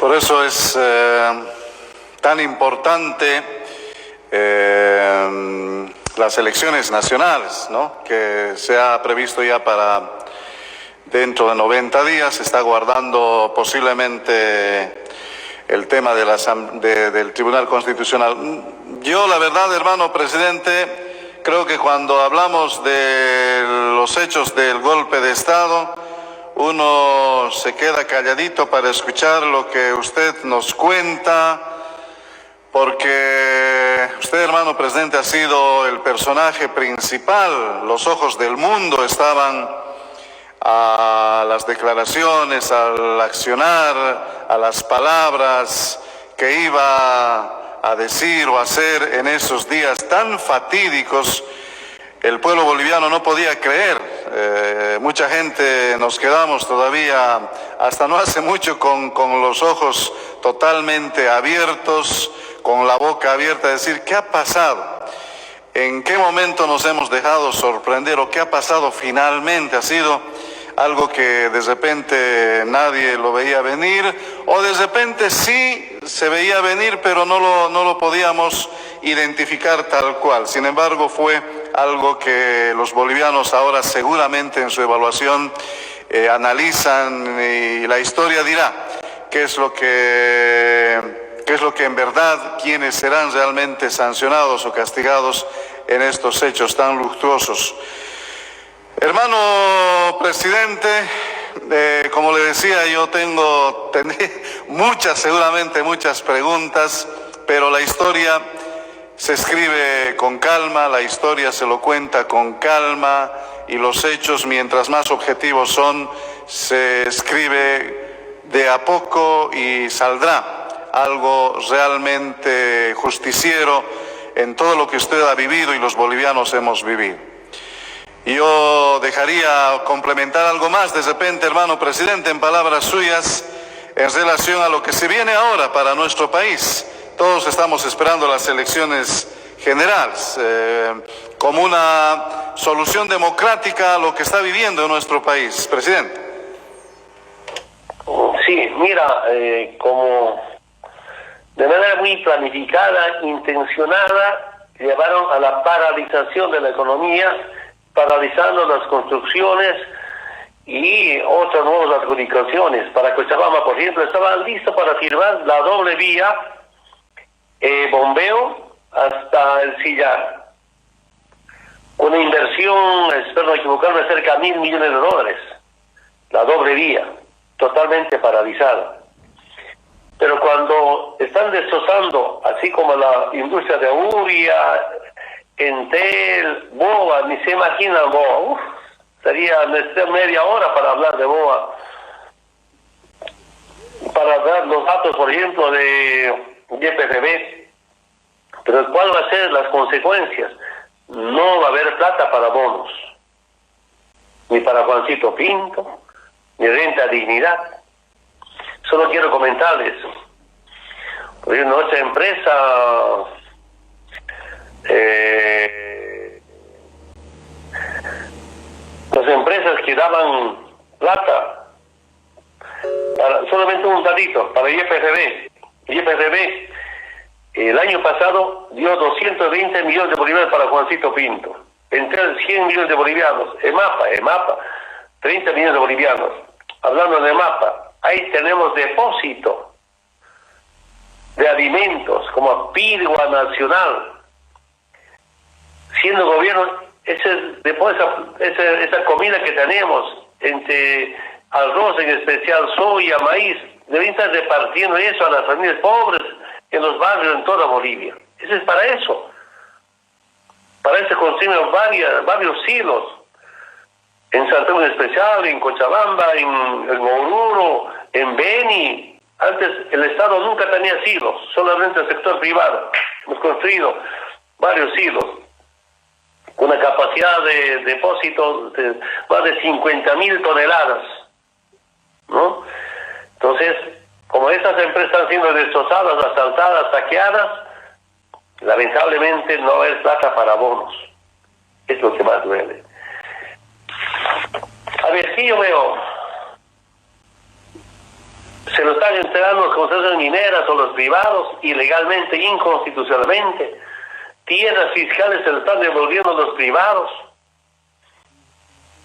Por eso es tan importante las elecciones nacionales, ¿no? Que se ha previsto ya para dentro de 90 días. Se está guardando posiblemente el tema del Tribunal Constitucional. Yo, la verdad, hermano presidente, creo que cuando hablamos de los hechos del golpe de Estado, uno se queda calladito para escuchar lo que usted nos cuenta, porque usted, hermano presidente, ha sido el personaje principal. Los ojos del mundo estaban a las declaraciones, al accionar, a las palabras que iba a decir o hacer en esos días tan fatídicos. El pueblo boliviano no podía creer. Mucha gente nos quedamos todavía, hasta no hace mucho, con los ojos totalmente abiertos, con la boca abierta, a decir, ¿qué ha pasado? ¿En qué momento nos hemos dejado sorprender o qué ha pasado finalmente? Ha sido algo que de repente nadie lo veía venir, o de repente sí se veía venir, pero no lo podíamos identificar tal cual. Sin embargo, fue algo que los bolivianos ahora seguramente en su evaluación analizan, y la historia dirá qué es lo que en verdad, quiénes serán realmente sancionados o castigados en estos hechos tan luctuosos. Hermano presidente, como le decía, yo tendré seguramente muchas preguntas, pero la historia se escribe con calma, la historia se lo cuenta con calma, y los hechos, mientras más objetivos son, se escribe de a poco y saldrá algo realmente justiciero en todo lo que usted ha vivido y los bolivianos hemos vivido. Yo dejaría complementar algo más de repente, hermano presidente, en palabras suyas, en relación a lo que se viene ahora para nuestro país. Todos estamos esperando las elecciones generales como una solución democrática a lo que está viviendo en nuestro país. Presidente. Sí, mira, como de manera muy planificada, intencionada, llevaron a la paralización de la economía, paralizando las construcciones y otras nuevas adjudicaciones. Para Cochabamba, por ejemplo, estaban listos para firmar la doble vía Bombeo hasta el Sillar. Una inversión, espero no equivocarme, cerca de $1.000 millones. La doble vía, totalmente paralizada. Pero cuando están destrozando, así como la industria de Auria, Entel, BOA, ni se imaginan BOA. Sería media hora para hablar de BOA. Para dar los datos, por ejemplo, de YPFB. Pero ¿cuál va a ser las consecuencias? No va a haber plata para bonos. Ni para Juancito Pinto, ni renta dignidad. Solo quiero comentarles. Por ejemplo, nuestra empresa... las empresas que daban plata, solamente un datito, para YPFB el año pasado dio 220 millones de bolivianos para Juancito Pinto, entre 100 millones de bolivianos. EMAPA, 30 millones de bolivianos. Hablando de EMAPA, ahí tenemos depósito de alimentos como Pirgua Nacional, siendo gobierno, esa comida que tenemos, entre arroz en especial, soya, maíz, deben estar repartiendo eso a las familias pobres en los barrios en toda Bolivia. Eso es para eso. Para eso construimos varios silos. En Santana en especial, en Cochabamba, en Oruro, en Beni. Antes el Estado nunca tenía silos, solamente el sector privado. Hemos construido varios silos, con una capacidad de depósito de más de 50.000 toneladas, ¿no? Entonces, como estas empresas están siendo destrozadas, asaltadas, saqueadas, lamentablemente no va a haber plata para bonos. Es lo que más duele. A ver, sí, yo veo, se lo están entregando las concesiones mineras o los privados, ilegalmente, inconstitucionalmente. Tierras fiscales se lo están devolviendo los privados.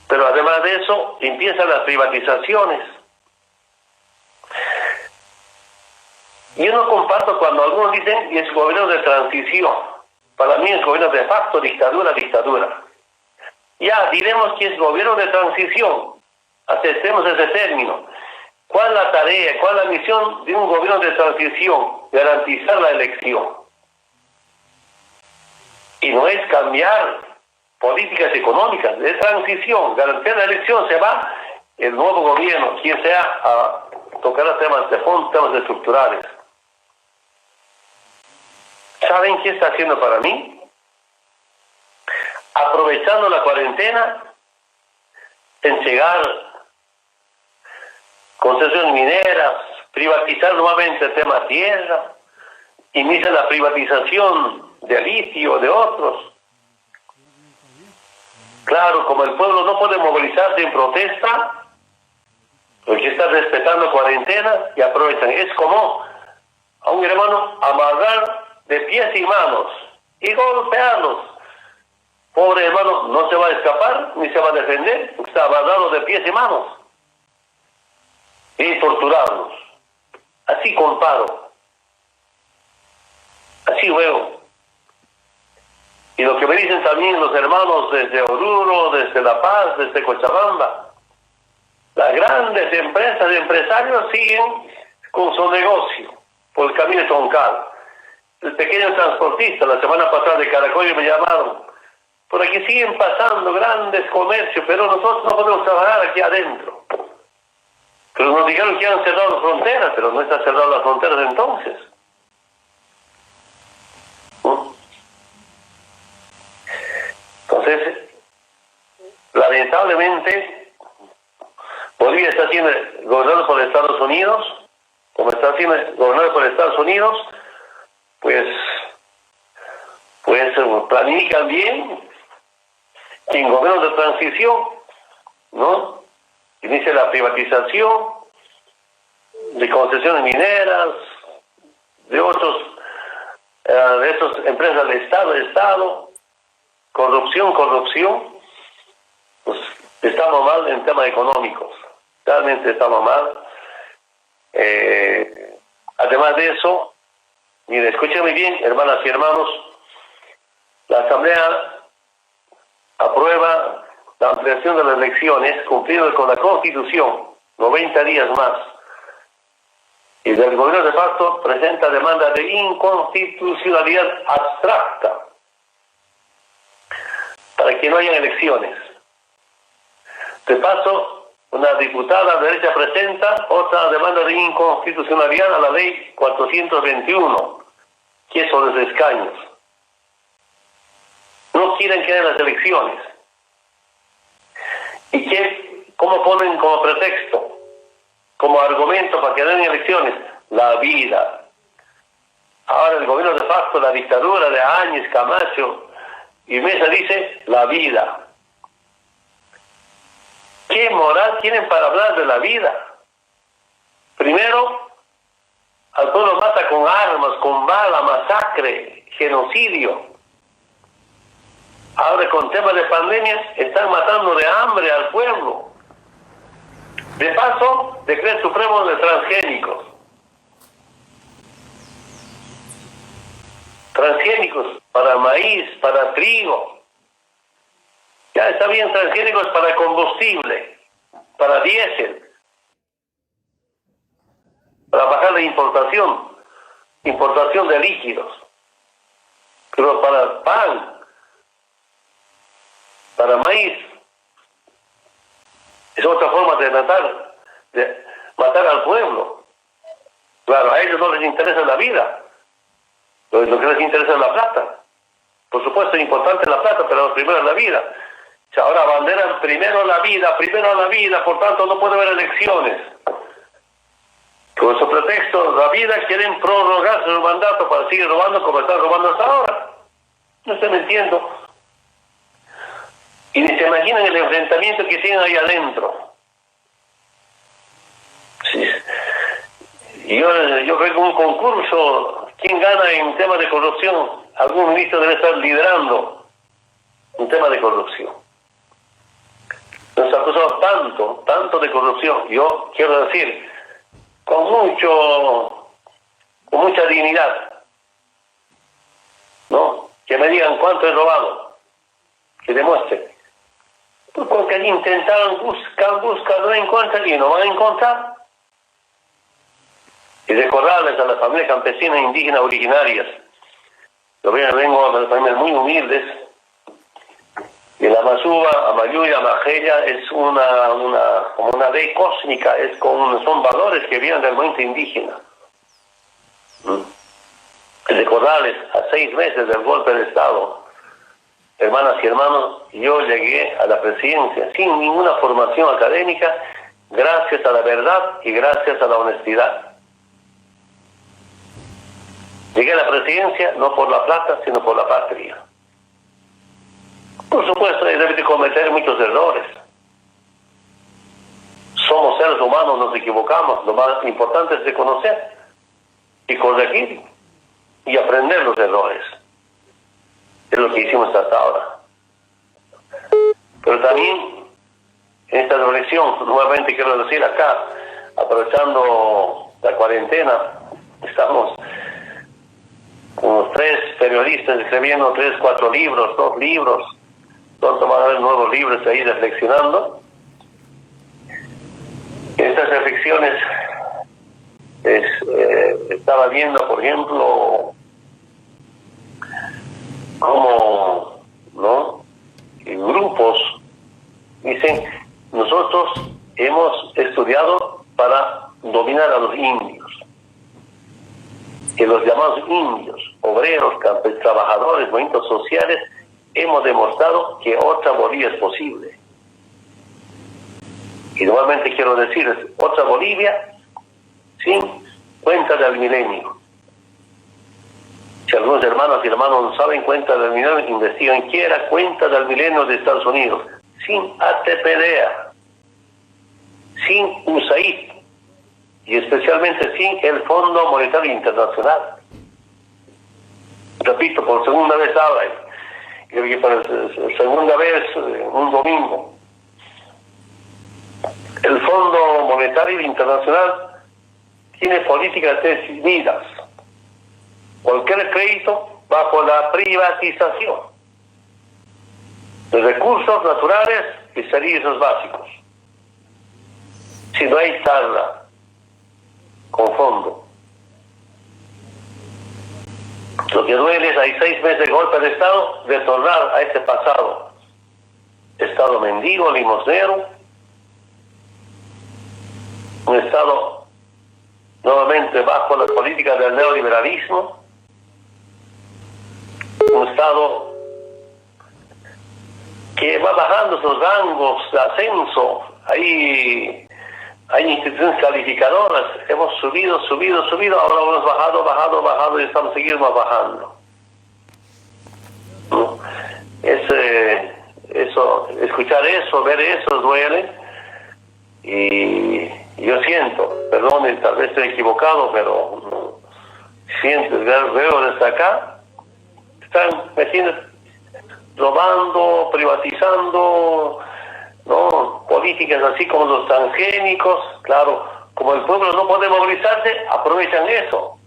Pero además de eso, empiezan las privatizaciones. Yo no comparto cuando algunos dicen que es gobierno de transición. Para mí es gobierno de facto, dictadura. Ya, diremos que es gobierno de transición. Aceptemos ese término. ¿Cuál es la tarea, cuál es la misión de un gobierno de transición? Garantizar la elección. Y no es cambiar políticas económicas, es transición. Garantizar la elección, se va el nuevo gobierno, quien sea, a tocar temas de fondo, temas estructurales. ¿Saben qué está haciendo para mí? Aprovechando la cuarentena, entregar concesiones mineras, privatizar nuevamente el tema tierra, inicia la privatización de litio, de otros. Claro, como el pueblo no puede movilizarse en protesta, porque está respetando cuarentena y aprovechan. Es como a un hermano amarrar de pies y manos y golpearlos. Pobre hermano, no se va a escapar ni se va a defender, porque está amarrado de pies y manos. Y torturarlos. Así comparo. Así veo. Y lo que me dicen también los hermanos desde Oruro, desde La Paz, desde Cochabamba, las grandes empresas, empresarios siguen con su negocio por el camino troncal. El pequeño transportista, la semana pasada de Caracollo me llamaron. Por aquí siguen pasando grandes comercios, pero nosotros no podemos trabajar aquí adentro. Pero nos dijeron que han cerrado las fronteras, pero no están cerradas las fronteras entonces. ¿No? Entonces, lamentablemente, Bolivia está siendo gobernado por Estados Unidos, como está siendo gobernado por Estados Unidos, pues planifican bien que en gobiernos de transición, ¿no? Inicia la privatización de concesiones mineras, de esas empresas de Estado, corrupción, pues estamos mal en temas económicos, realmente estamos mal. Además de eso, mire, escúchenme bien, hermanas y hermanos, la Asamblea aprueba la ampliación de las elecciones cumpliendo con la Constitución, 90 días más. Y del gobierno de facto presenta demanda de inconstitucionalidad abstracta para que no haya elecciones. De paso, una diputada de derecha presenta otra demanda de inconstitucionalidad a la ley 421, que es sobre los escaños. No quieren que haya las elecciones. ¿Y cómo ponen como pretexto, como argumento para que den elecciones? La vida. Ahora el gobierno de facto, la dictadura de Áñez, Camacho y Mesa dice la vida. ¿Qué moral tienen para hablar de la vida? Primero, al pueblo mata con armas, con bala, masacre, genocidio. Ahora con temas de pandemia están matando de hambre al pueblo. De paso, decreto supremo de transgénicos. Transgénicos para maíz, para trigo. Ya está bien, transgénicos para combustible, para diésel, para bajar la importación de líquidos. Pero para pan, para maíz, es otra forma de matar al pueblo. Claro, a ellos no les interesa la vida, lo que les interesa es la plata. Por supuesto es importante la plata, pero primero es la vida. O sea, ahora abanderan primero la vida, por tanto no puede haber elecciones. Con su pretexto, la vida, quieren prorrogar su mandato para seguir robando como están robando hasta ahora. No estoy mintiendo. Y ni se imaginan el enfrentamiento que tienen ahí adentro. Sí. Yo creo que un concurso, ¿quién gana en temas de corrupción? Algún ministro debe estar liderando un tema de corrupción. Nos acusamos tanto de corrupción. Yo quiero decir, con con mucha dignidad, ¿no? Que me digan cuánto he robado, que demuestren. Pues porque intentaron buscar, no encuentran y no van a encontrar. Y recordarles a las familias campesinas e indígenas originarias. Yo vengo de familias muy humildes. Y la Masuba, Amayuya, Majeya es como una ley cósmica, son valores que vienen del movimiento indígena. Recordarles, a 6 meses del golpe de Estado, hermanas y hermanos, yo llegué a la presidencia sin ninguna formación académica, gracias a la verdad y gracias a la honestidad. Llegué a la presidencia no por la plata, sino por la patria. Por supuesto, debe de cometer muchos errores. Somos seres humanos, nos equivocamos. Lo más importante es reconocer y corregir y aprender los errores. Es lo que hicimos hasta ahora. Pero también, en esta reflexión, nuevamente quiero decir acá, aprovechando la cuarentena, estamos unos 3 periodistas escribiendo 3, 4 libros, 2 libros. Pronto van a haber nuevos libros ahí reflexionando. En estas reflexiones estaba viendo, por ejemplo, cómo, ¿no?, grupos dicen, nosotros hemos estudiado para dominar a los indios. Que los llamados indios, obreros, trabajadores, movimientos sociales, hemos demostrado que otra Bolivia es posible. Y nuevamente quiero decirles, otra Bolivia sin cuenta del milenio. Si algunos hermanos y hermanos no saben cuenta del milenio, investiguen qué era cuenta del milenio de Estados Unidos. Sin ATPDA, sin USAID y especialmente sin el Fondo Monetario Internacional. Repito, por segunda vez ahora, creo que por segunda vez un domingo, el Fondo Monetario Internacional tiene políticas definidas. Cualquier crédito bajo la privatización de recursos naturales y servicios básicos. Si no hay tabla con fondo. Lo que duele es, hay 6 meses de golpe de Estado, retornar a ese pasado. Estado mendigo, limosnero, un Estado nuevamente bajo las políticas del neoliberalismo, un Estado que va bajando sus rangos de ascenso. Hay instituciones calificadoras, hemos subido, ahora hemos bajado y estamos seguimos bajando. ¿No? Escuchar eso, ver eso duele, y yo siento, perdón, tal vez estoy equivocado, pero veo desde acá, están metiendo, robando, privatizando, ¿no? Políticas así como los transgénicos. Claro, como el pueblo no puede movilizarse, aprovechan eso.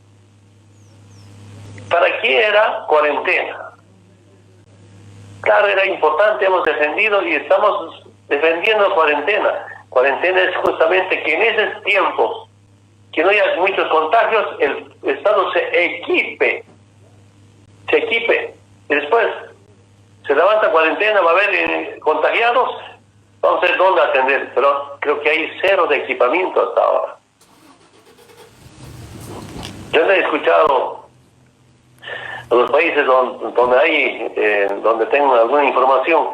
¿Para qué era cuarentena? Claro, era importante, hemos defendido y estamos defendiendo cuarentena. Cuarentena es justamente que en esos tiempos, que no haya muchos contagios, el Estado se equipe. Y después se levanta cuarentena, va a haber contagiados, vamos a ver dónde atender. Pero creo que hay 0 de equipamiento hasta ahora. Yo no he escuchado en los países donde tengo alguna información,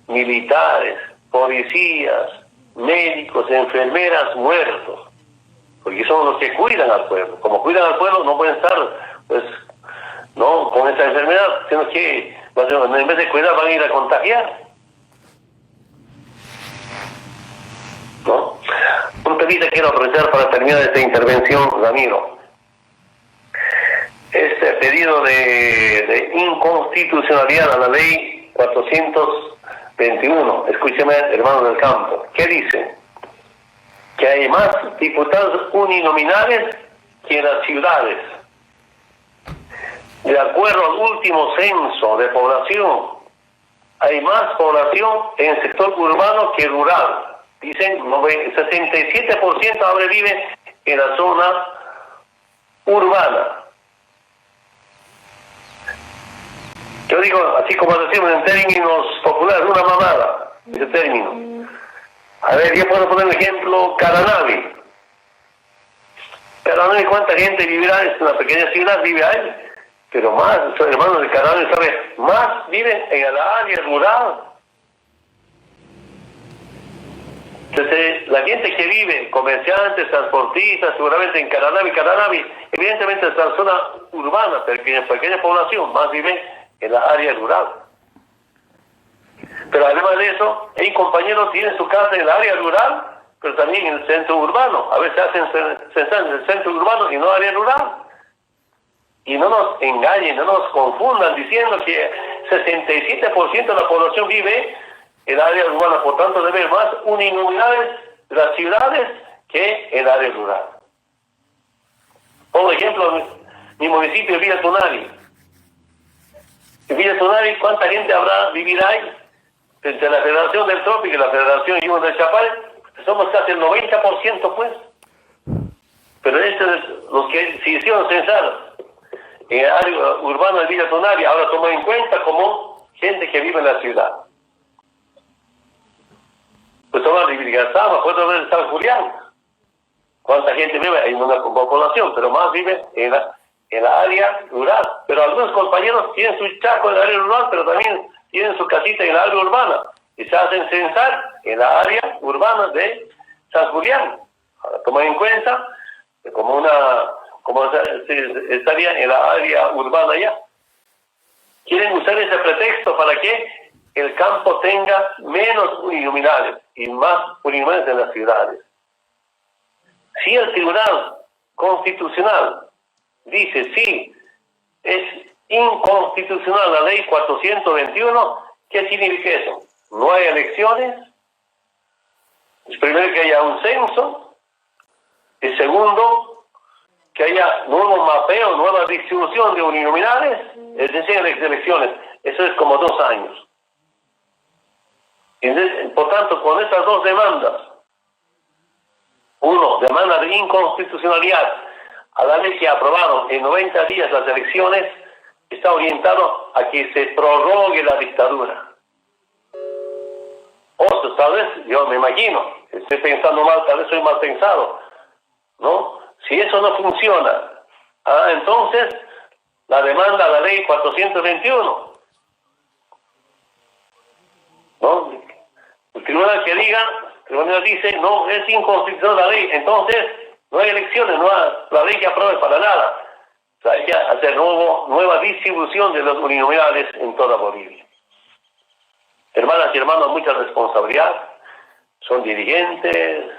militares, policías, médicos, enfermeras muertos, porque son los que cuidan al pueblo. Como cuidan al pueblo, no pueden estar, pues, no, con esta enfermedad, sino que en vez de cuidar van a ir a contagiar. ¿No? Un temita quiero aprovechar para terminar esta intervención, Ramiro. Este pedido de inconstitucionalidad a la ley 421, escúcheme, hermanos del campo, ¿qué dice? Que hay más diputados uninominales que en las ciudades. De acuerdo al último censo de población, hay más población en el sector urbano que rural. Dicen 67% ahora vive en la zona urbana. Yo digo, así como decimos en términos populares, una mamada, ese término. A ver, yo puedo poner un ejemplo, Caranavi. Caranavi, ¿cuánta gente vivirá? Es una pequeña ciudad, vive ahí. Pero más, los hermanos de Caranavi, ¿sabe? Más viven en la área rural. Entonces, la gente que vive, comerciantes, transportistas, seguramente en Caranavi, evidentemente está en la zona urbana, pequeña población, más viven en la área rural. Pero además de eso, hay compañeros que tienen su casa en el área rural, pero también en el centro urbano. A veces hacen censar en el centro urbano y no área rural. Y no nos engañen, no nos confundan diciendo que 67% de la población vive en el área urbana. Por tanto, debe haber más uninominales de las ciudades que en el área rural. Por ejemplo, mi municipio, Villa Tunari. En Villa Tunari, ¿cuánta gente habrá vivir ahí? Entre la Federación del Trópico y la Federación Yunus del Chapal, somos casi el 90%, pues. Pero los que se hicieron censar en el área urbana de Villa Tunari, ahora toman en cuenta como gente que vive en la ciudad. Pues tomar de Vilgasama, puede tomar de San Julián. ¿Cuánta gente vive? Hay una población, pero más vive en la área rural. Pero algunos compañeros tienen su chaco en el área rural, pero también tienen su casita en la área urbana. Y se hacen censar en la área urbana de San Julián. Ahora, toman en cuenta como estaría en la área urbana ya. Quieren usar ese pretexto para que el campo tenga menos uninominales y más uninominales en las ciudades. Si el Tribunal Constitucional dice sí, es inconstitucional la ley 421, ¿qué significa eso? No hay elecciones. Es primero que haya un censo. Y segundo, que haya nuevo mapeo, nueva distribución de uninominales, es decir, elecciones. Eso es como 2 años. Y por tanto, con estas dos demandas, uno, demanda de inconstitucionalidad a la ley que aprobaron en 90 días las elecciones, está orientado a que se prorrogue la dictadura. Otros, tal vez, yo me imagino, estoy pensando mal, tal vez soy mal pensado, ¿no? Si eso no funciona, entonces la demanda a la ley 421, ¿no? El tribunal que diga, el tribunal dice, no, es inconstitucional la ley, entonces no hay elecciones, la ley que apruebe para nada. O sea, hay que hacer nueva distribución de los uninominales en toda Bolivia. Hermanas y hermanos, mucha responsabilidad. Son dirigentes,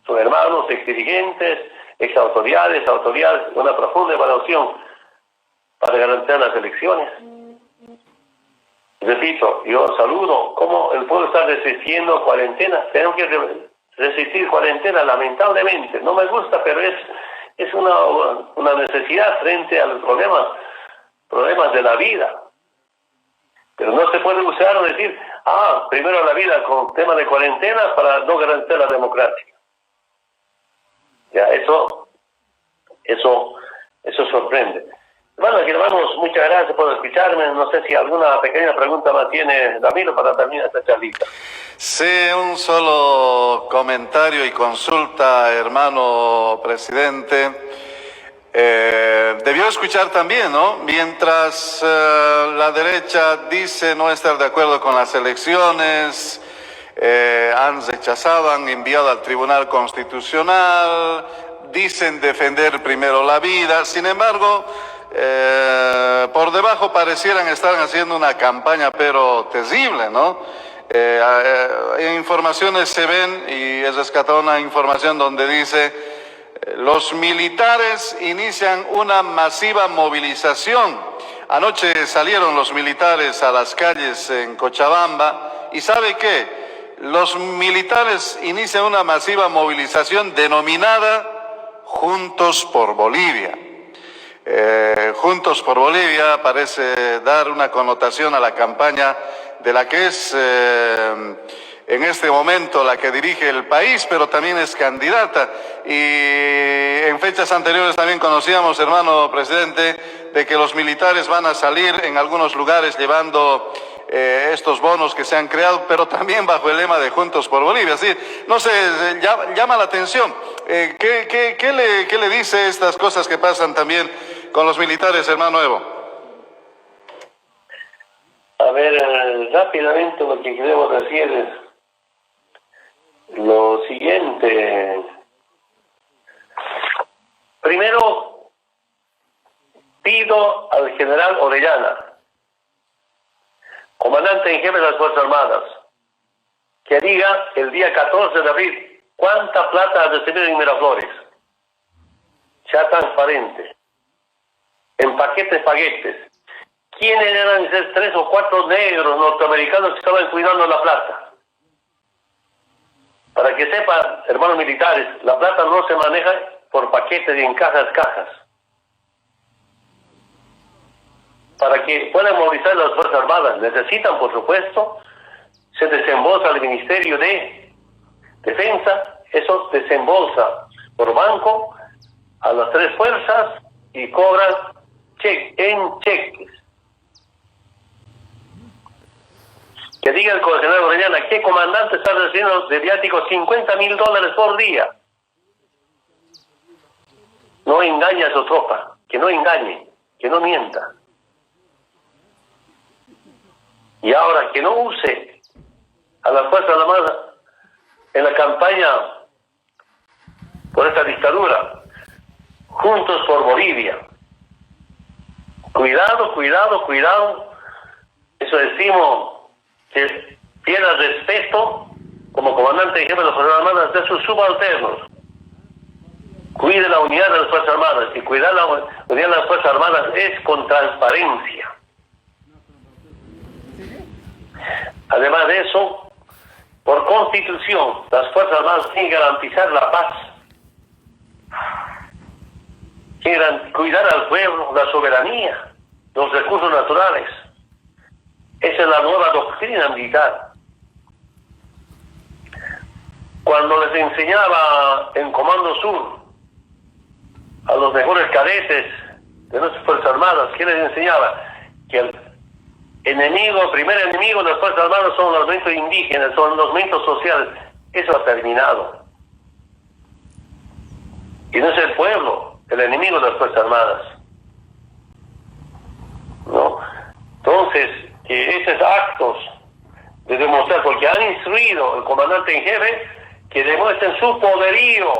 son hermanos, exdirigentes, exautoridades, autoridades, una profunda evaluación para garantizar las elecciones. Repito, yo saludo cómo el pueblo está resistiendo cuarentena. Tenemos que resistir cuarentena, lamentablemente. No me gusta, pero es una necesidad frente a los problemas de la vida. Pero no se puede usar o decir, primero la vida con tema de cuarentena para no garantizar la democracia. Ya, eso sorprende. Hermanos, muchas gracias por escucharme. No sé si alguna pequeña pregunta más tiene Damiro para terminar esta charlita. Sí, un solo comentario y consulta, hermano presidente. Debió escuchar también, ¿no? Mientras la derecha dice no estar de acuerdo con las elecciones, han rechazado, han enviado al Tribunal Constitucional, dicen defender primero la vida. Sin embargo, por debajo parecieran estar haciendo una campaña, pero terrible, ¿no? Informaciones se ven y he rescatado una información donde dice: los militares inician una masiva movilización. Anoche salieron los militares a las calles en Cochabamba y ¿sabe qué? Los militares inician una masiva movilización denominada Juntos por Bolivia. Juntos por Bolivia parece dar una connotación a la campaña de la que es en este momento la que dirige el país, pero también es candidata. Y en fechas anteriores también conocíamos, hermano presidente, de que los militares van a salir en algunos lugares llevando estos bonos que se han creado, pero también bajo el lema de Juntos por Bolivia. Así, no sé, llama la atención. ¿Qué le dice estas cosas que pasan también con los militares, hermano Evo? A ver, rápidamente lo que queremos decir es lo siguiente. Primero, pido al general Orellana, comandante en jefe de las Fuerzas Armadas, que diga el día 14 de abril cuánta plata ha recibido en Miraflores. Sea transparente. En paquetes. ¿Quiénes eran esos 3 o 4 negros norteamericanos que estaban cuidando la plata? Para que sepan, hermanos militares, la plata no se maneja por paquetes y en cajas. Para que puedan movilizar las Fuerzas Armadas, necesitan, por supuesto, se desembolsa al Ministerio de Defensa, eso desembolsa por banco a las 3 fuerzas y cobran en cheques. Que diga el coronel Orellana, ¿qué comandante está recibiendo de viáticos $50,000 por día? No engañe a su tropa, que no engañe, que no mienta. Y ahora que no use a las Fuerzas Armadas en la campaña por esta dictadura. Juntos por Bolivia. Cuidado. Eso decimos que pierda respeto como comandante en jefe de las Fuerzas Armadas de sus subalternos. Cuide la unidad de las Fuerzas Armadas, y cuidar la unidad de las Fuerzas Armadas es con transparencia. Además de eso, por Constitución, las Fuerzas Armadas tienen que garantizar la paz, tienen que cuidar al pueblo, la soberanía, los recursos naturales. Esa es la nueva doctrina militar. Cuando les enseñaba en Comando Sur a los mejores cadetes de nuestras Fuerzas Armadas, ¿qué les enseñaba? Que el primer enemigo de las Fuerzas Armadas son los movimientos indígenas, son los movimientos sociales. Eso ha terminado. Y no es el pueblo el enemigo de las Fuerzas Armadas, ¿no? Entonces, que esos actos de demostrar, porque han instruido el comandante en jefe que demuestren su poderío.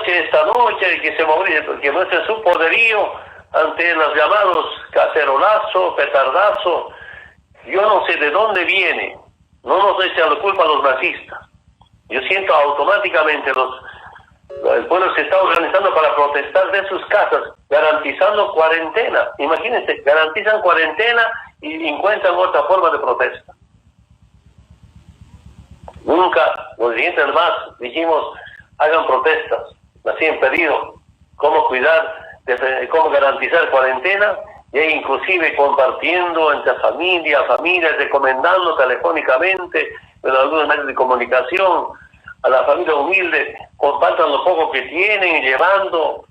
Esta noche, que se movilice, que muestren su poderío ante los llamados cacerolazo, petardazo. Yo no sé de dónde viene, no nos echen la culpa a los nazistas. Yo siento automáticamente el pueblo se está organizando para protestar de sus casas, garantizando cuarentena. Imagínense, garantizan cuarentena y encuentran otra forma de protesta. Nunca, los siguientes más, dijimos, hagan protestas. Así han pedido cómo cuidar, cómo garantizar cuarentena, y inclusive compartiendo entre familias, recomendando telefónicamente en algunos medios de comunicación a la familia humilde, compartan lo poco que tienen, llevando.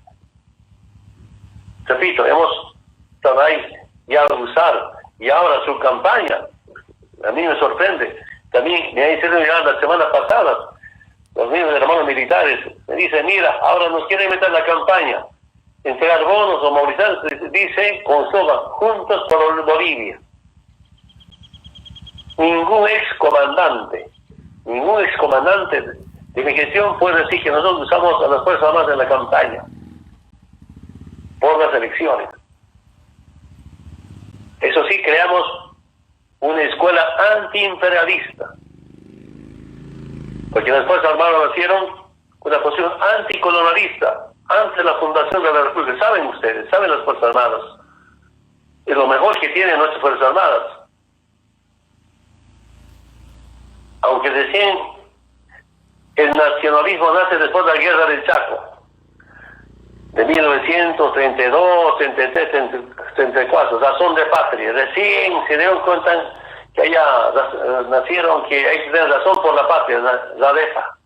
Repito, hemos estado ahí ya a usar, y ahora su campaña, a mí me sorprende. También me ha hicieron llegar la semana pasada los mismos hermanos militares, me dicen, mira, ahora nos quieren meter la campaña, entregar bonos o movilizar, dice con slogan, Juntos por Bolivia. Ningún excomandante de mi gestión puede decir que nosotros usamos a las Fuerzas Armadas en la campaña por las elecciones. Eso sí, creamos una escuela antiimperialista, porque las Fuerzas Armadas nacieron con una posición anticolonialista antes de la fundación de la República. Saben ustedes, saben las Fuerzas Armadas, es lo mejor que tienen nuestras Fuerzas Armadas. Aunque decían, el nacionalismo nace después de la guerra del Chaco. de 1932, 33, 34, razón de patria. Recién se dieron cuenta que allá nacieron, que hay que tener razón por la patria, la deja.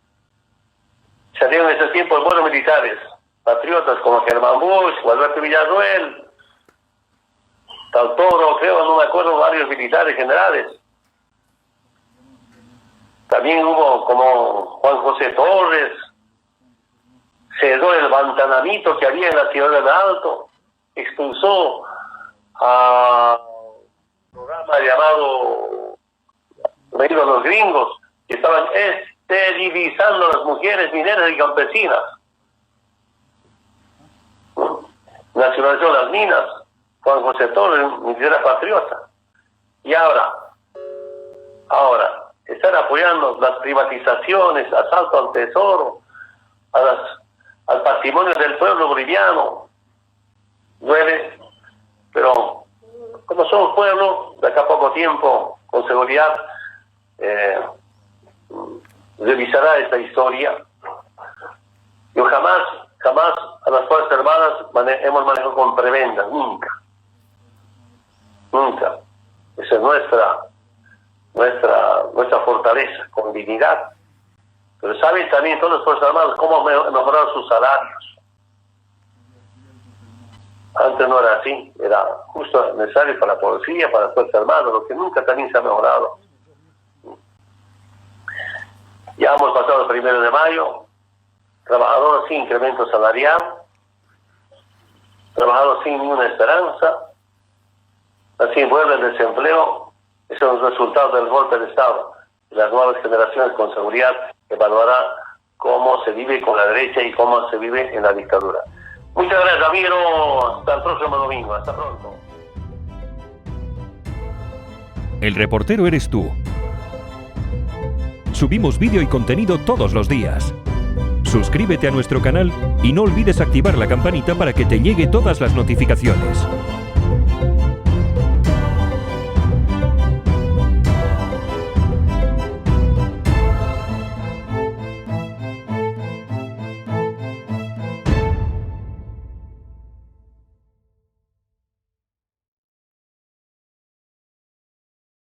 Salieron en ese tiempo buenos militares, patriotas como Germán Busch, Alberto Villarroel, Tal Toro, creo, no me acuerdo, varios militares generales. También hubo como Juan José Torres, cedió el Guantanamito que había en la Ciudad del Alto, expulsó a un programa llamado los gringos, que estaban esterilizando a las mujeres mineras y campesinas. Nacionalizó las minas, Juan José Torres, militar patriota. Y ahora, están apoyando las privatizaciones, asalto al tesoro, al patrimonio del pueblo boliviano. Duele, pero como somos pueblo, de acá a poco tiempo, con seguridad, revisará esta historia. Yo jamás a las Fuerzas Armadas hemos manejado con prebendas, nunca. Esa es nuestra fortaleza, con dignidad. Pero saben también todas las Fuerzas Armadas cómo mejorar sus salarios. Antes no era así, era justo necesario para la policía, para las Fuerzas Armadas, lo que nunca también se ha mejorado. Ya hemos pasado el 1 de mayo, trabajadores sin incremento salarial, trabajadores sin ninguna esperanza, así vuelve el desempleo. Esos son los resultados del golpe de Estado. Las nuevas generaciones con seguridad evaluarán cómo se vive con la derecha y cómo se vive en la dictadura. Muchas gracias, Ramiro. Hasta el próximo domingo. Hasta pronto. El reportero eres tú. Subimos vídeo y contenido todos los días. Suscríbete a nuestro canal y no olvides activar la campanita para que te llegue todas las notificaciones.